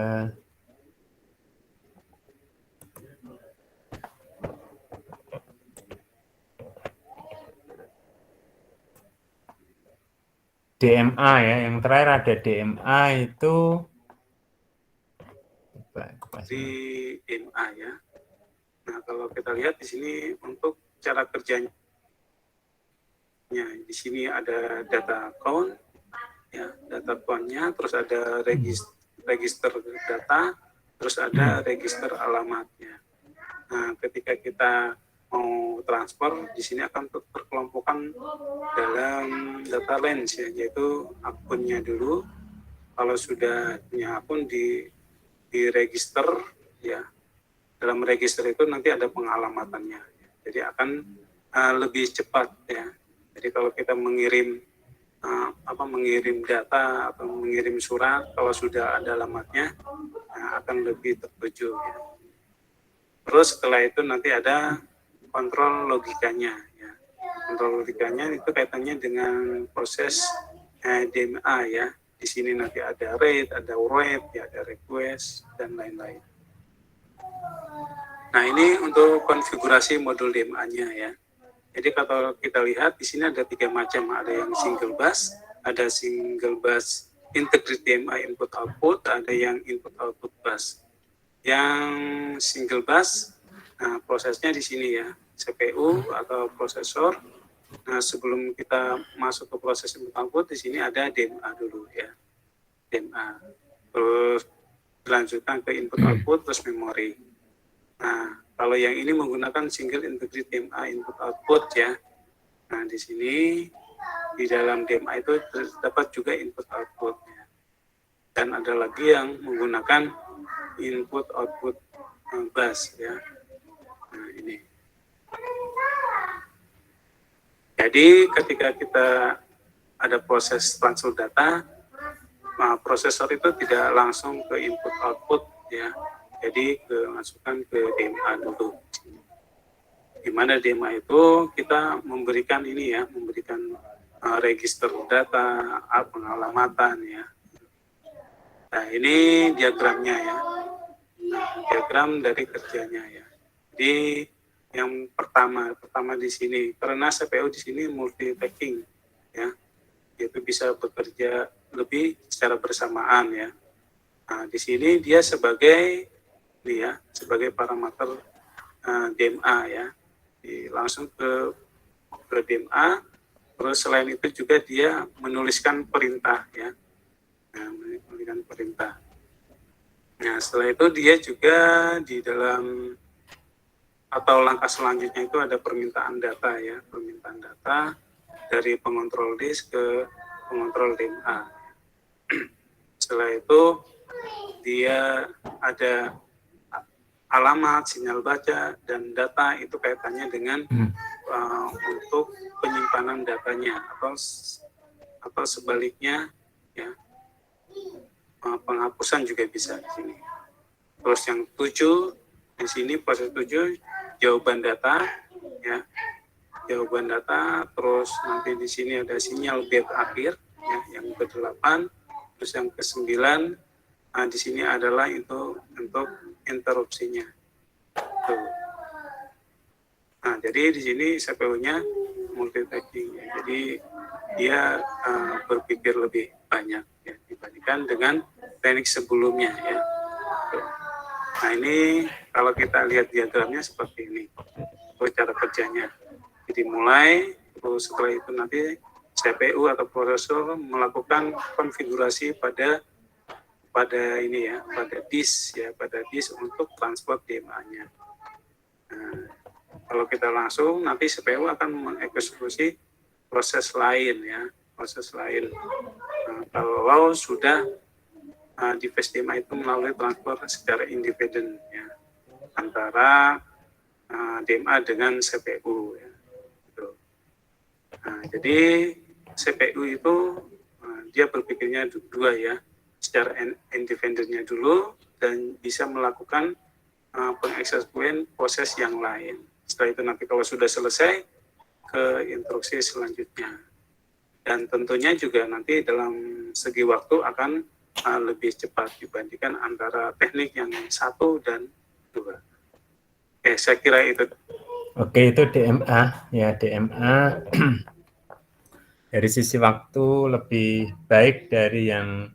DMA ya, yang terakhir ada DMA itu di DMA ya. Nah, kalau kita lihat di sini untuk cara kerjanya, di sini ada data count, ya, data count-nya, terus ada register data, terus ada register alamatnya. Nah, ketika kita mau transfer, di sini akan terkelompokkan dalam data lens ya, yaitu akunnya dulu. Kalau sudah punya akun di register ya, dalam register itu nanti ada pengalamannya. Jadi akan lebih cepat ya. Jadi kalau kita mengirim mengirim data atau mengirim surat, kalau sudah ada alamatnya, akan lebih tertuju ya. Terus setelah itu nanti ada kontrol logikanya ya. Kontrol logikanya itu kaitannya dengan proses DMA ya. Di sini nanti ada read, ada write, ya, ada request dan lain-lain. Nah, ini untuk konfigurasi modul DMA-nya ya. Jadi kalau kita lihat di sini ada 3 macam, ada yang single bus, ada single bus integrated DMA input output, ada yang input output bus. Yang single bus, nah prosesnya di sini ya, CPU atau prosesor. Nah, sebelum kita masuk ke proses input output, di sini ada DMA dulu ya, DMA. Terus dilanjutkan ke input output terus memori. Nah, kalau yang ini menggunakan single integrated DMA input output ya. Nah, di sini di dalam DMA itu terdapat juga input output ya. Dan ada lagi yang menggunakan input output bus ya. Nah, ini. Jadi ketika kita ada proses transfer data, nah, prosesor itu tidak langsung ke input output ya. Jadi masukkan ke DMA dulu. Di mana DMA itu kita memberikan ini ya, memberikan register data, pengalamatan ya. Nah, ini diagramnya ya. Nah, diagram dari kerjanya ya. Jadi yang pertama di sini, karena CPU di sini multitasking ya, itu bisa bekerja lebih secara bersamaan ya. Nah, di sini dia sebagai ini ya, sebagai parameter DMA ya, langsung ke DMA. Terus selain itu juga dia menuliskan perintah ya, menuliskan perintah. Nah, setelah itu dia juga di dalam atau langkah selanjutnya itu ada permintaan data ya, permintaan data dari pengontrol disk ke pengontrol DMA. Setelah itu dia ada alamat, sinyal baca, dan data itu kaitannya dengan untuk penyimpanan datanya atau sebaliknya ya, penghapusan juga bisa di sini. Terus yang 7 di sini proses 7 jawaban data ya, jawaban data. Terus nanti di sini ada sinyal bit akhir ya, yang ke-8. Terus yang ke-9 di sini adalah itu untuk interupsinya. Tuh. Nah, jadi di sini CPU-nya multitasking ya. Jadi dia berpikir lebih banyak ya, dibandingkan dengan teknik sebelumnya ya. Tuh. Nah, ini kalau kita lihat diagramnya seperti ini, cara kerjanya. Jadi mulai, terus setelah itu nanti CPU atau prosesor melakukan konfigurasi pada ini ya, pada disk ya, pada disk untuk transport DMA-nya. Nah, kalau kita langsung nanti CPU akan mengeksekusi proses lain ya, proses lain. Nah, kalau sudah device DMA itu melalui transport secara independen ya, antara DMA dengan CPU ya. Gitu. Nah, jadi CPU itu dia berpikirnya dua ya, secara independennya dulu dan bisa melakukan pengeksekusian proses yang lain. Setelah itu nanti kalau sudah selesai ke instruksi selanjutnya. Dan tentunya juga nanti dalam segi waktu akan lebih cepat dibandingkan antara teknik yang 1 dan 2. Oke, saya kira itu. Oke, itu DMA ya, DMA dari sisi waktu lebih baik dari yang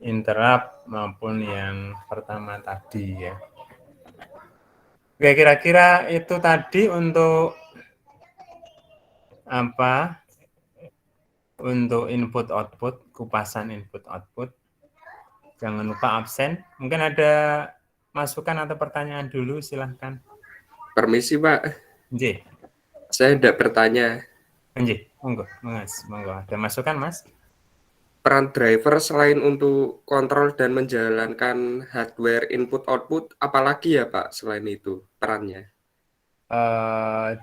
interrupt maupun yang pertama tadi ya. Oke, kira-kira itu tadi untuk apa? Untuk input output, kupasan input output. Jangan lupa absen. Mungkin ada masukan atau pertanyaan dulu, silahkan. Permisi, Pak. Nggih. Saya tidak bertanya. Nggih, monggo, Mas. Monggo. Ada masukan, Mas? Peran driver selain untuk kontrol dan menjalankan hardware input-output, apalagi ya, Pak, selain itu perannya?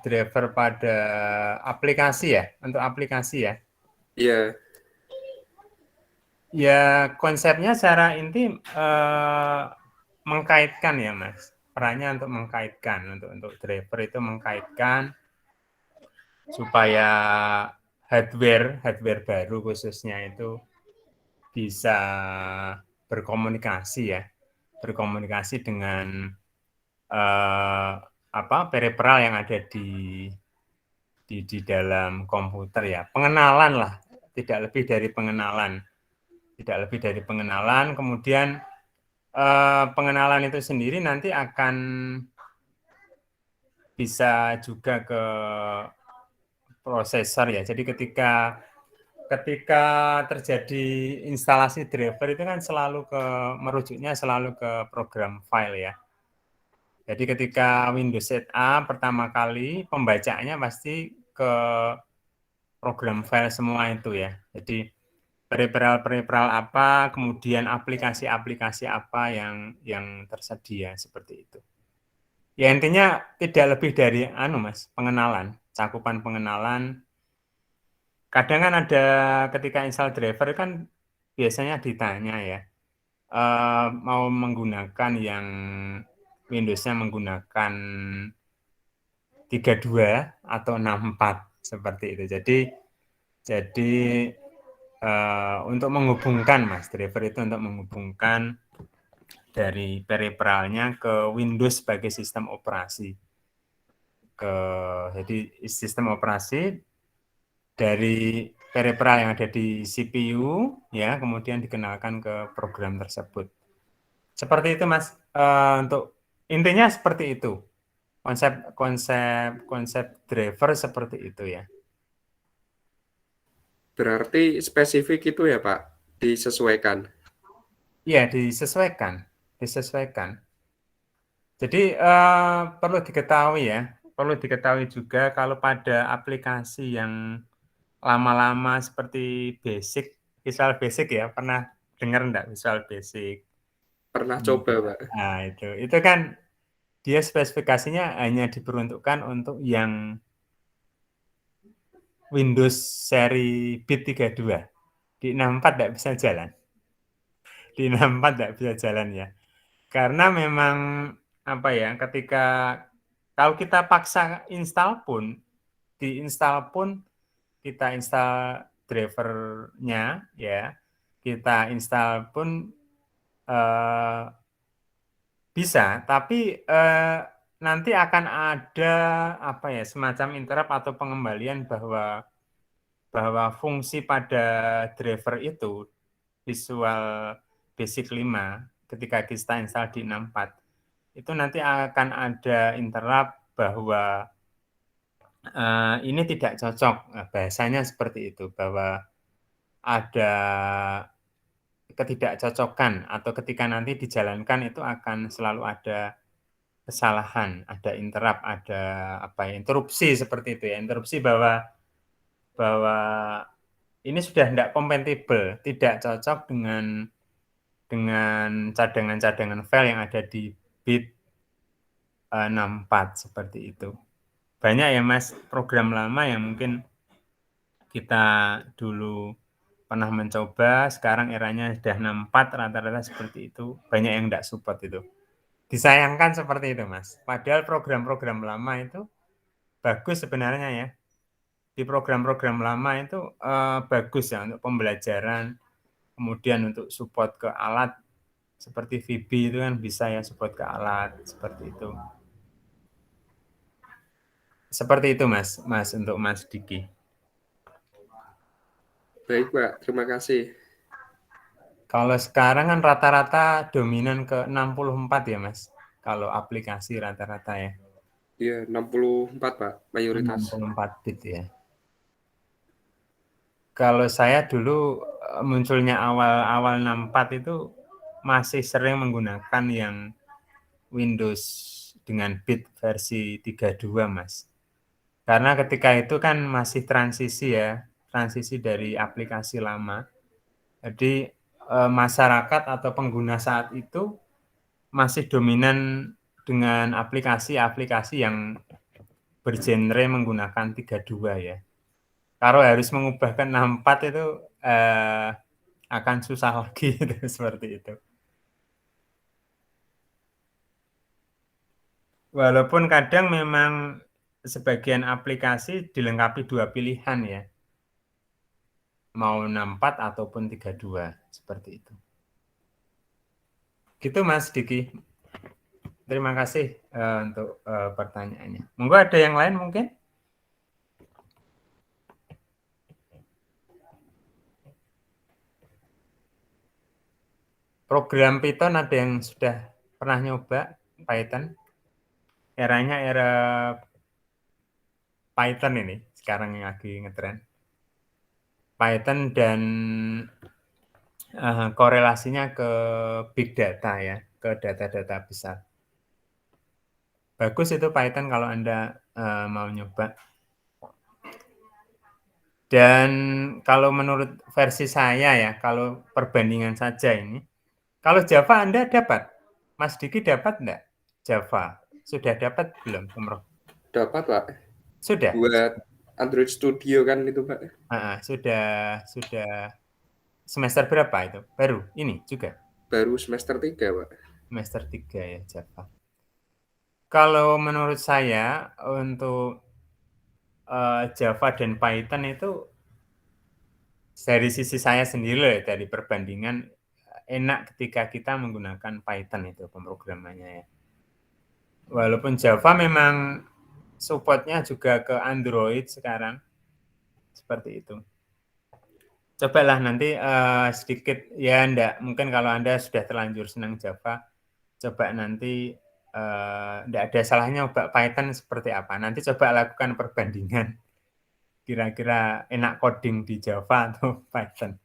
Driver pada aplikasi ya, untuk aplikasi ya? Iya. Ya, konsepnya secara inti mengkaitkan ya Mas. Perannya untuk mengkaitkan, untuk driver itu mengkaitkan supaya hardware baru khususnya itu bisa berkomunikasi ya, berkomunikasi dengan peripheral yang ada di dalam komputer ya. Pengenalan lah, tidak lebih dari pengenalan. Tidak lebih dari pengenalan, kemudian pengenalan itu sendiri nanti akan bisa juga ke prosesor ya. Jadi ketika terjadi instalasi driver itu kan merujuknya selalu ke program file ya. Jadi ketika Windows setup pertama kali pembacaannya pasti ke program file semua itu ya. Jadi peripheral apa, kemudian aplikasi-aplikasi apa yang tersedia seperti itu. Ya intinya tidak lebih dari Mas, pengenalan, cakupan pengenalan. Kadang kan ada ketika install driver kan biasanya ditanya ya, mau menggunakan yang Windows-nya menggunakan 32 atau 64 seperti itu. Jadi untuk menghubungkan Mas, driver itu untuk menghubungkan dari peripheralnya ke Windows sebagai sistem operasi. Jadi sistem operasi dari peripheral yang ada di CPU ya, kemudian dikenalkan ke program tersebut. Seperti itu Mas. Untuk intinya seperti itu. Konsep driver seperti itu ya. Berarti spesifik itu ya Pak, disesuaikan. Iya, disesuaikan. Jadi perlu diketahui juga kalau pada aplikasi yang lama-lama seperti Visual Basic ya, pernah dengar enggak Visual Basic? Pernah coba Pak. Nah, itu kan dia spesifikasinya hanya diperuntukkan untuk yang Windows seri bit 32. Di 64 enggak bisa jalan. Di 64 enggak bisa jalan ya. Karena memang ketika kalau kita paksa install pun, kita install drivernya ya, kita install pun bisa, tapi nanti akan ada semacam interrupt atau pengembalian bahwa fungsi pada driver itu Visual Basic 5 ketika kita install di 64 itu nanti akan ada interrupt bahwa ini tidak cocok. Nah, bahasanya seperti itu, bahwa ada ketidakcocokan atau ketika nanti dijalankan itu akan selalu ada kesalahan, ada interrupt, ada interupsi seperti itu ya. Interupsi bahwa ini sudah tidak kompatibel, tidak cocok dengan cadangan-cadangan file yang ada di bit 64 seperti itu. Banyak ya Mas program lama yang mungkin kita dulu pernah mencoba, sekarang eranya sudah 64 rata-rata seperti itu. Banyak yang tidak support itu. Disayangkan seperti itu Mas. Padahal program-program lama itu bagus sebenarnya ya. Di program-program lama itu bagus ya untuk pembelajaran, kemudian untuk support ke alat seperti VB itu kan bisa ya support ke alat seperti itu. Seperti itu Mas untuk Mas Diki. Baik Pak, terima kasih. Kalau sekarang kan rata-rata dominan ke 64 ya Mas. Kalau aplikasi rata-rata ya. Iya, 64 Pak, mayoritas. 64 bit ya. Kalau saya dulu munculnya awal 64 itu masih sering menggunakan yang Windows dengan bit versi 32 Mas. Karena ketika itu kan masih transisi dari aplikasi lama. Jadi masyarakat atau pengguna saat itu masih dominan dengan aplikasi-aplikasi yang bergenre menggunakan 32 ya. Kalau harus mengubah ke 64 itu akan susah lagi seperti itu. Walaupun kadang memang sebagian aplikasi dilengkapi 2 pilihan ya. Mau 64 ataupun 32 seperti itu. Gitu Mas Diki. Terima kasih untuk pertanyaannya. Monggo ada yang lain mungkin? Program Python ada yang sudah pernah nyoba Python? Eranya era Python ini sekarang yang lagi ngetren. Python dan korelasinya ke big data ya, ke data-data besar. Bagus itu Python kalau Anda mau nyoba. Dan kalau menurut versi saya ya, kalau perbandingan saja ini, kalau Java Anda dapat? Mas Diki dapat enggak? Java. Sudah dapat belum, Umroh? Dapat, Pak. Sudah? Buat Android Studio kan itu, Pak. Sudah semester berapa itu? Baru ini juga? Baru semester 3, Pak. Semester 3 ya Java. Kalau menurut saya untuk Java dan Python itu dari sisi saya sendiri dari perbandingan enak ketika kita menggunakan Python itu pemrogramannya ya. Walaupun Java memang supportnya juga ke Android sekarang seperti itu. Cobalah nanti sedikit ya enggak mungkin kalau Anda sudah terlanjur senang Java, coba nanti enggak ada salahnya coba Python seperti apa. Nanti coba lakukan perbandingan. Kira-kira enak coding di Java atau Python.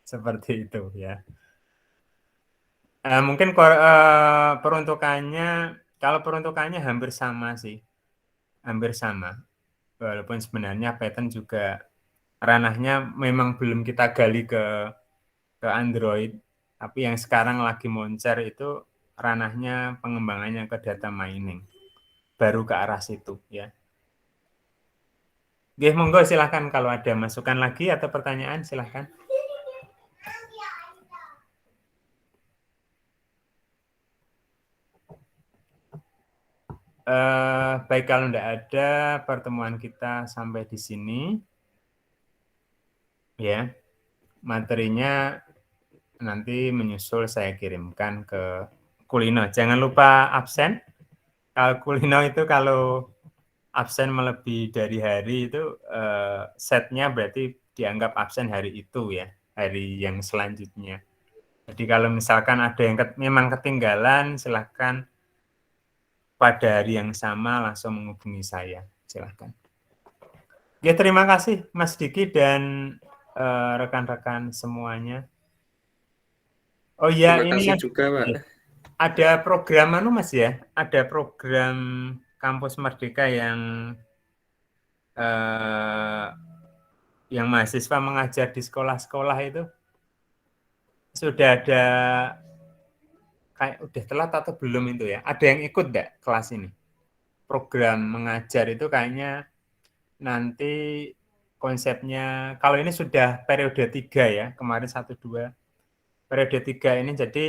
Seperti itu ya. Mungkin peruntukannya, kalau peruntukannya hampir sama sih. Hampir sama. Walaupun sebenarnya Python juga ranahnya memang belum kita gali ke Android. Tapi yang sekarang lagi moncer itu ranahnya pengembangannya ke data mining. Baru ke arah situ ya. Oke, monggo silahkan kalau ada masukan lagi atau pertanyaan silahkan. Baik kalau tidak ada pertemuan kita sampai di sini. Ya, materinya nanti menyusul saya kirimkan ke Kulino. Jangan lupa absen. Kalau Kulino itu kalau absen melebihi dari hari itu setnya berarti dianggap absen hari itu ya, hari yang selanjutnya. Jadi kalau misalkan ada yang memang ketinggalan, silahkan pada hari yang sama langsung menghubungi saya. Silahkan. Ya, terima kasih Mas Diki dan rekan-rekan semuanya. Oh iya, Terima ini kasih juga, Pak. ada program Mas ya, ada program Kampus Merdeka yang mahasiswa mengajar di sekolah-sekolah itu sudah ada kayak udah telat atau belum itu ya? Ada yang ikut enggak kelas ini? Program mengajar itu kayaknya nanti konsepnya kalau ini sudah periode 3 ya, kemarin 1 2. Periode 3 ini jadi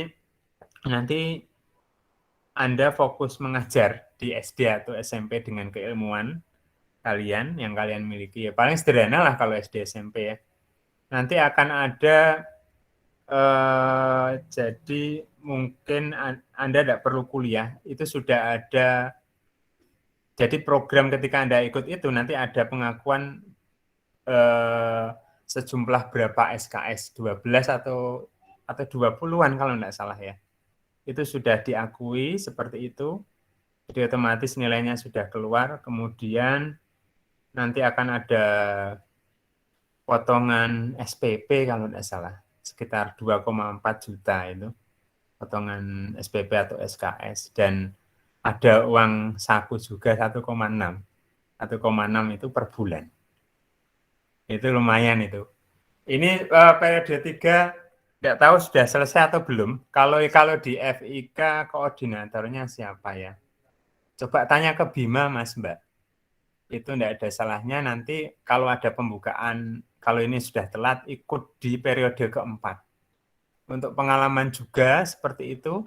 nanti Anda fokus mengajar di SD atau SMP dengan keilmuan kalian yang kalian miliki ya. Paling sederhana lah kalau SD SMP ya. Nanti akan ada jadi mungkin Anda tidak perlu kuliah, itu sudah ada. Jadi program ketika Anda ikut itu nanti ada pengakuan sejumlah berapa SKS, 12 atau 20-an kalau tidak salah ya. Itu sudah diakui seperti itu. Jadi otomatis nilainya sudah keluar, kemudian nanti akan ada potongan SPP kalau tidak salah, sekitar 2,4 juta itu, potongan SPP atau SKS, dan ada uang saku juga 1,6. 1,6 itu per bulan. Itu lumayan itu. Ini periode 3, tidak tahu sudah selesai atau belum. Kalau di FIK koordinatornya siapa ya? Coba tanya ke Bima Mas Mbak. Itu tidak ada salahnya nanti kalau ada pembukaan, kalau ini sudah telat ikut di periode keempat. Untuk pengalaman juga seperti itu,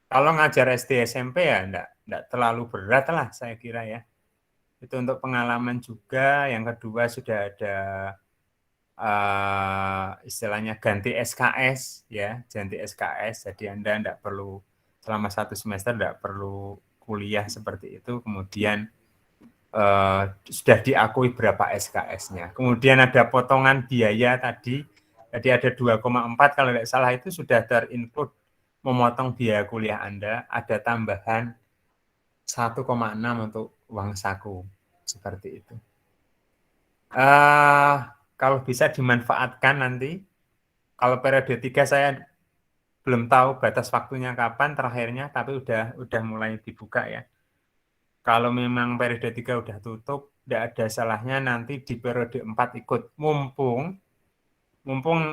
Kalau ngajar SD SMP ya enggak terlalu berat lah saya kira ya. Itu untuk pengalaman juga. Yang kedua sudah ada istilahnya ganti SKS ya, ganti SKS. Jadi Anda enggak perlu selama 1 semester enggak perlu kuliah seperti itu. Kemudian sudah diakui berapa SKS-nya. Kemudian ada potongan biaya tadi. Jadi ada 2,4 kalau tidak salah itu sudah terinclude memotong biaya kuliah Anda, ada tambahan 1,6 untuk uang saku, seperti itu. Kalau bisa dimanfaatkan nanti, kalau periode 3 saya belum tahu batas waktunya kapan terakhirnya, tapi udah mulai dibuka ya. Kalau memang periode 3 udah tutup, tidak ada salahnya nanti di periode 4 ikut, mumpung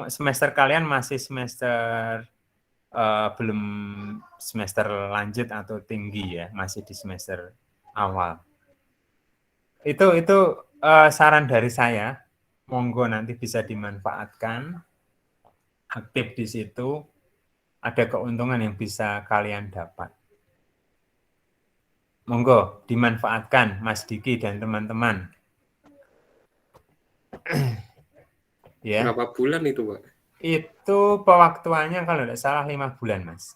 semester kalian masih semester belum semester lanjut atau tinggi ya, masih di semester awal. Itu saran dari saya, monggo nanti bisa dimanfaatkan, aktif di situ, ada keuntungan yang bisa kalian dapat. Monggo dimanfaatkan Mas Diki dan teman-teman. Ya. Berapa bulan itu, Pak? Itu pewaktuannya kalau tidak salah 5 bulan, Mas.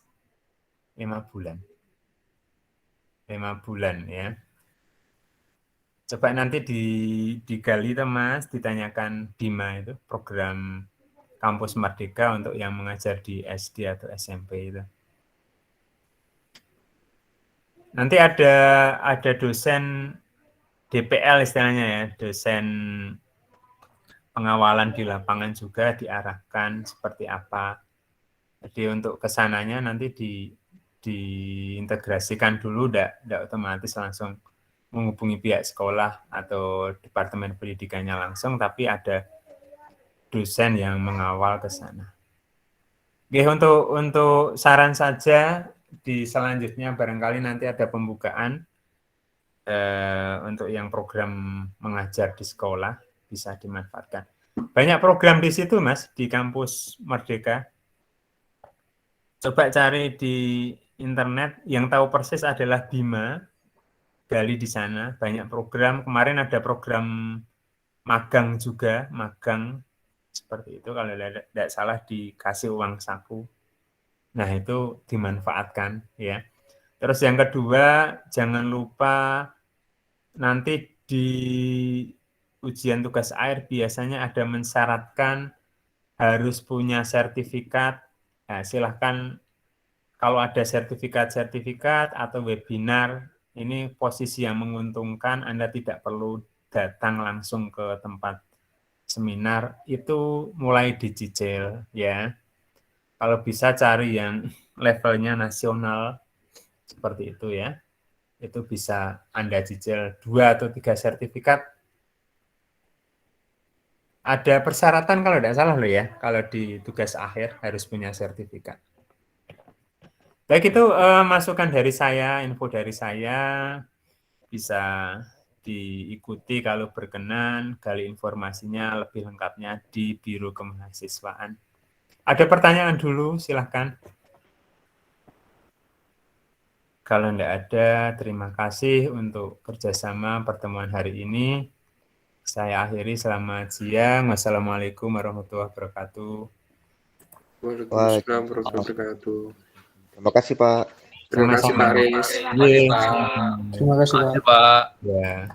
5 bulan. 5 bulan ya. Coba nanti digali itu Mas, ditanyakan Bima itu, program Kampus Merdeka untuk yang mengajar di SD atau SMP itu. Nanti ada dosen DPL istilahnya ya, dosen pengawalan di lapangan juga diarahkan seperti apa. Jadi untuk kesananya nanti diintegrasikan dulu, tidak otomatis langsung menghubungi pihak sekolah atau departemen pendidikannya langsung, tapi ada dosen yang mengawal ke sana. Oke, untuk saran saja di selanjutnya barangkali nanti ada pembukaan untuk yang program mengajar di sekolah bisa dimanfaatkan. Banyak program di situ Mas, di Kampus Merdeka. Coba cari di internet, yang tahu persis adalah Bima, gali di sana, banyak program. Kemarin ada program magang juga, magang seperti itu, kalau tidak salah dikasih uang saku. Nah, itu dimanfaatkan ya. Terus yang kedua, jangan lupa nanti di ujian tugas akhir biasanya ada mensyaratkan harus punya sertifikat. Nah, silahkan kalau ada sertifikat atau webinar, ini posisi yang menguntungkan, Anda tidak perlu datang langsung ke tempat seminar, itu mulai dicicil ya. Kalau bisa cari yang levelnya nasional seperti itu ya. Itu bisa Anda cicil 2 atau 3 sertifikat. Ada persyaratan kalau tidak salah loh ya, kalau di tugas akhir harus punya sertifikat. Baik, itu masukan dari saya, info dari saya, bisa diikuti kalau berkenan, gali informasinya lebih lengkapnya di Biro Kemahasiswaan. Ada pertanyaan dulu, silahkan. Kalau tidak ada, terima kasih untuk kerjasama pertemuan hari ini. Saya akhiri, selamat siang. Wassalamualaikum warahmatullahi wabarakatuh. Waalaikumsalam warahmatullahi wabarakatuh. Terima kasih, Pak. Terima kasih, Pak Riz. Iya. Terima kasih, Pak. Pak. Ya.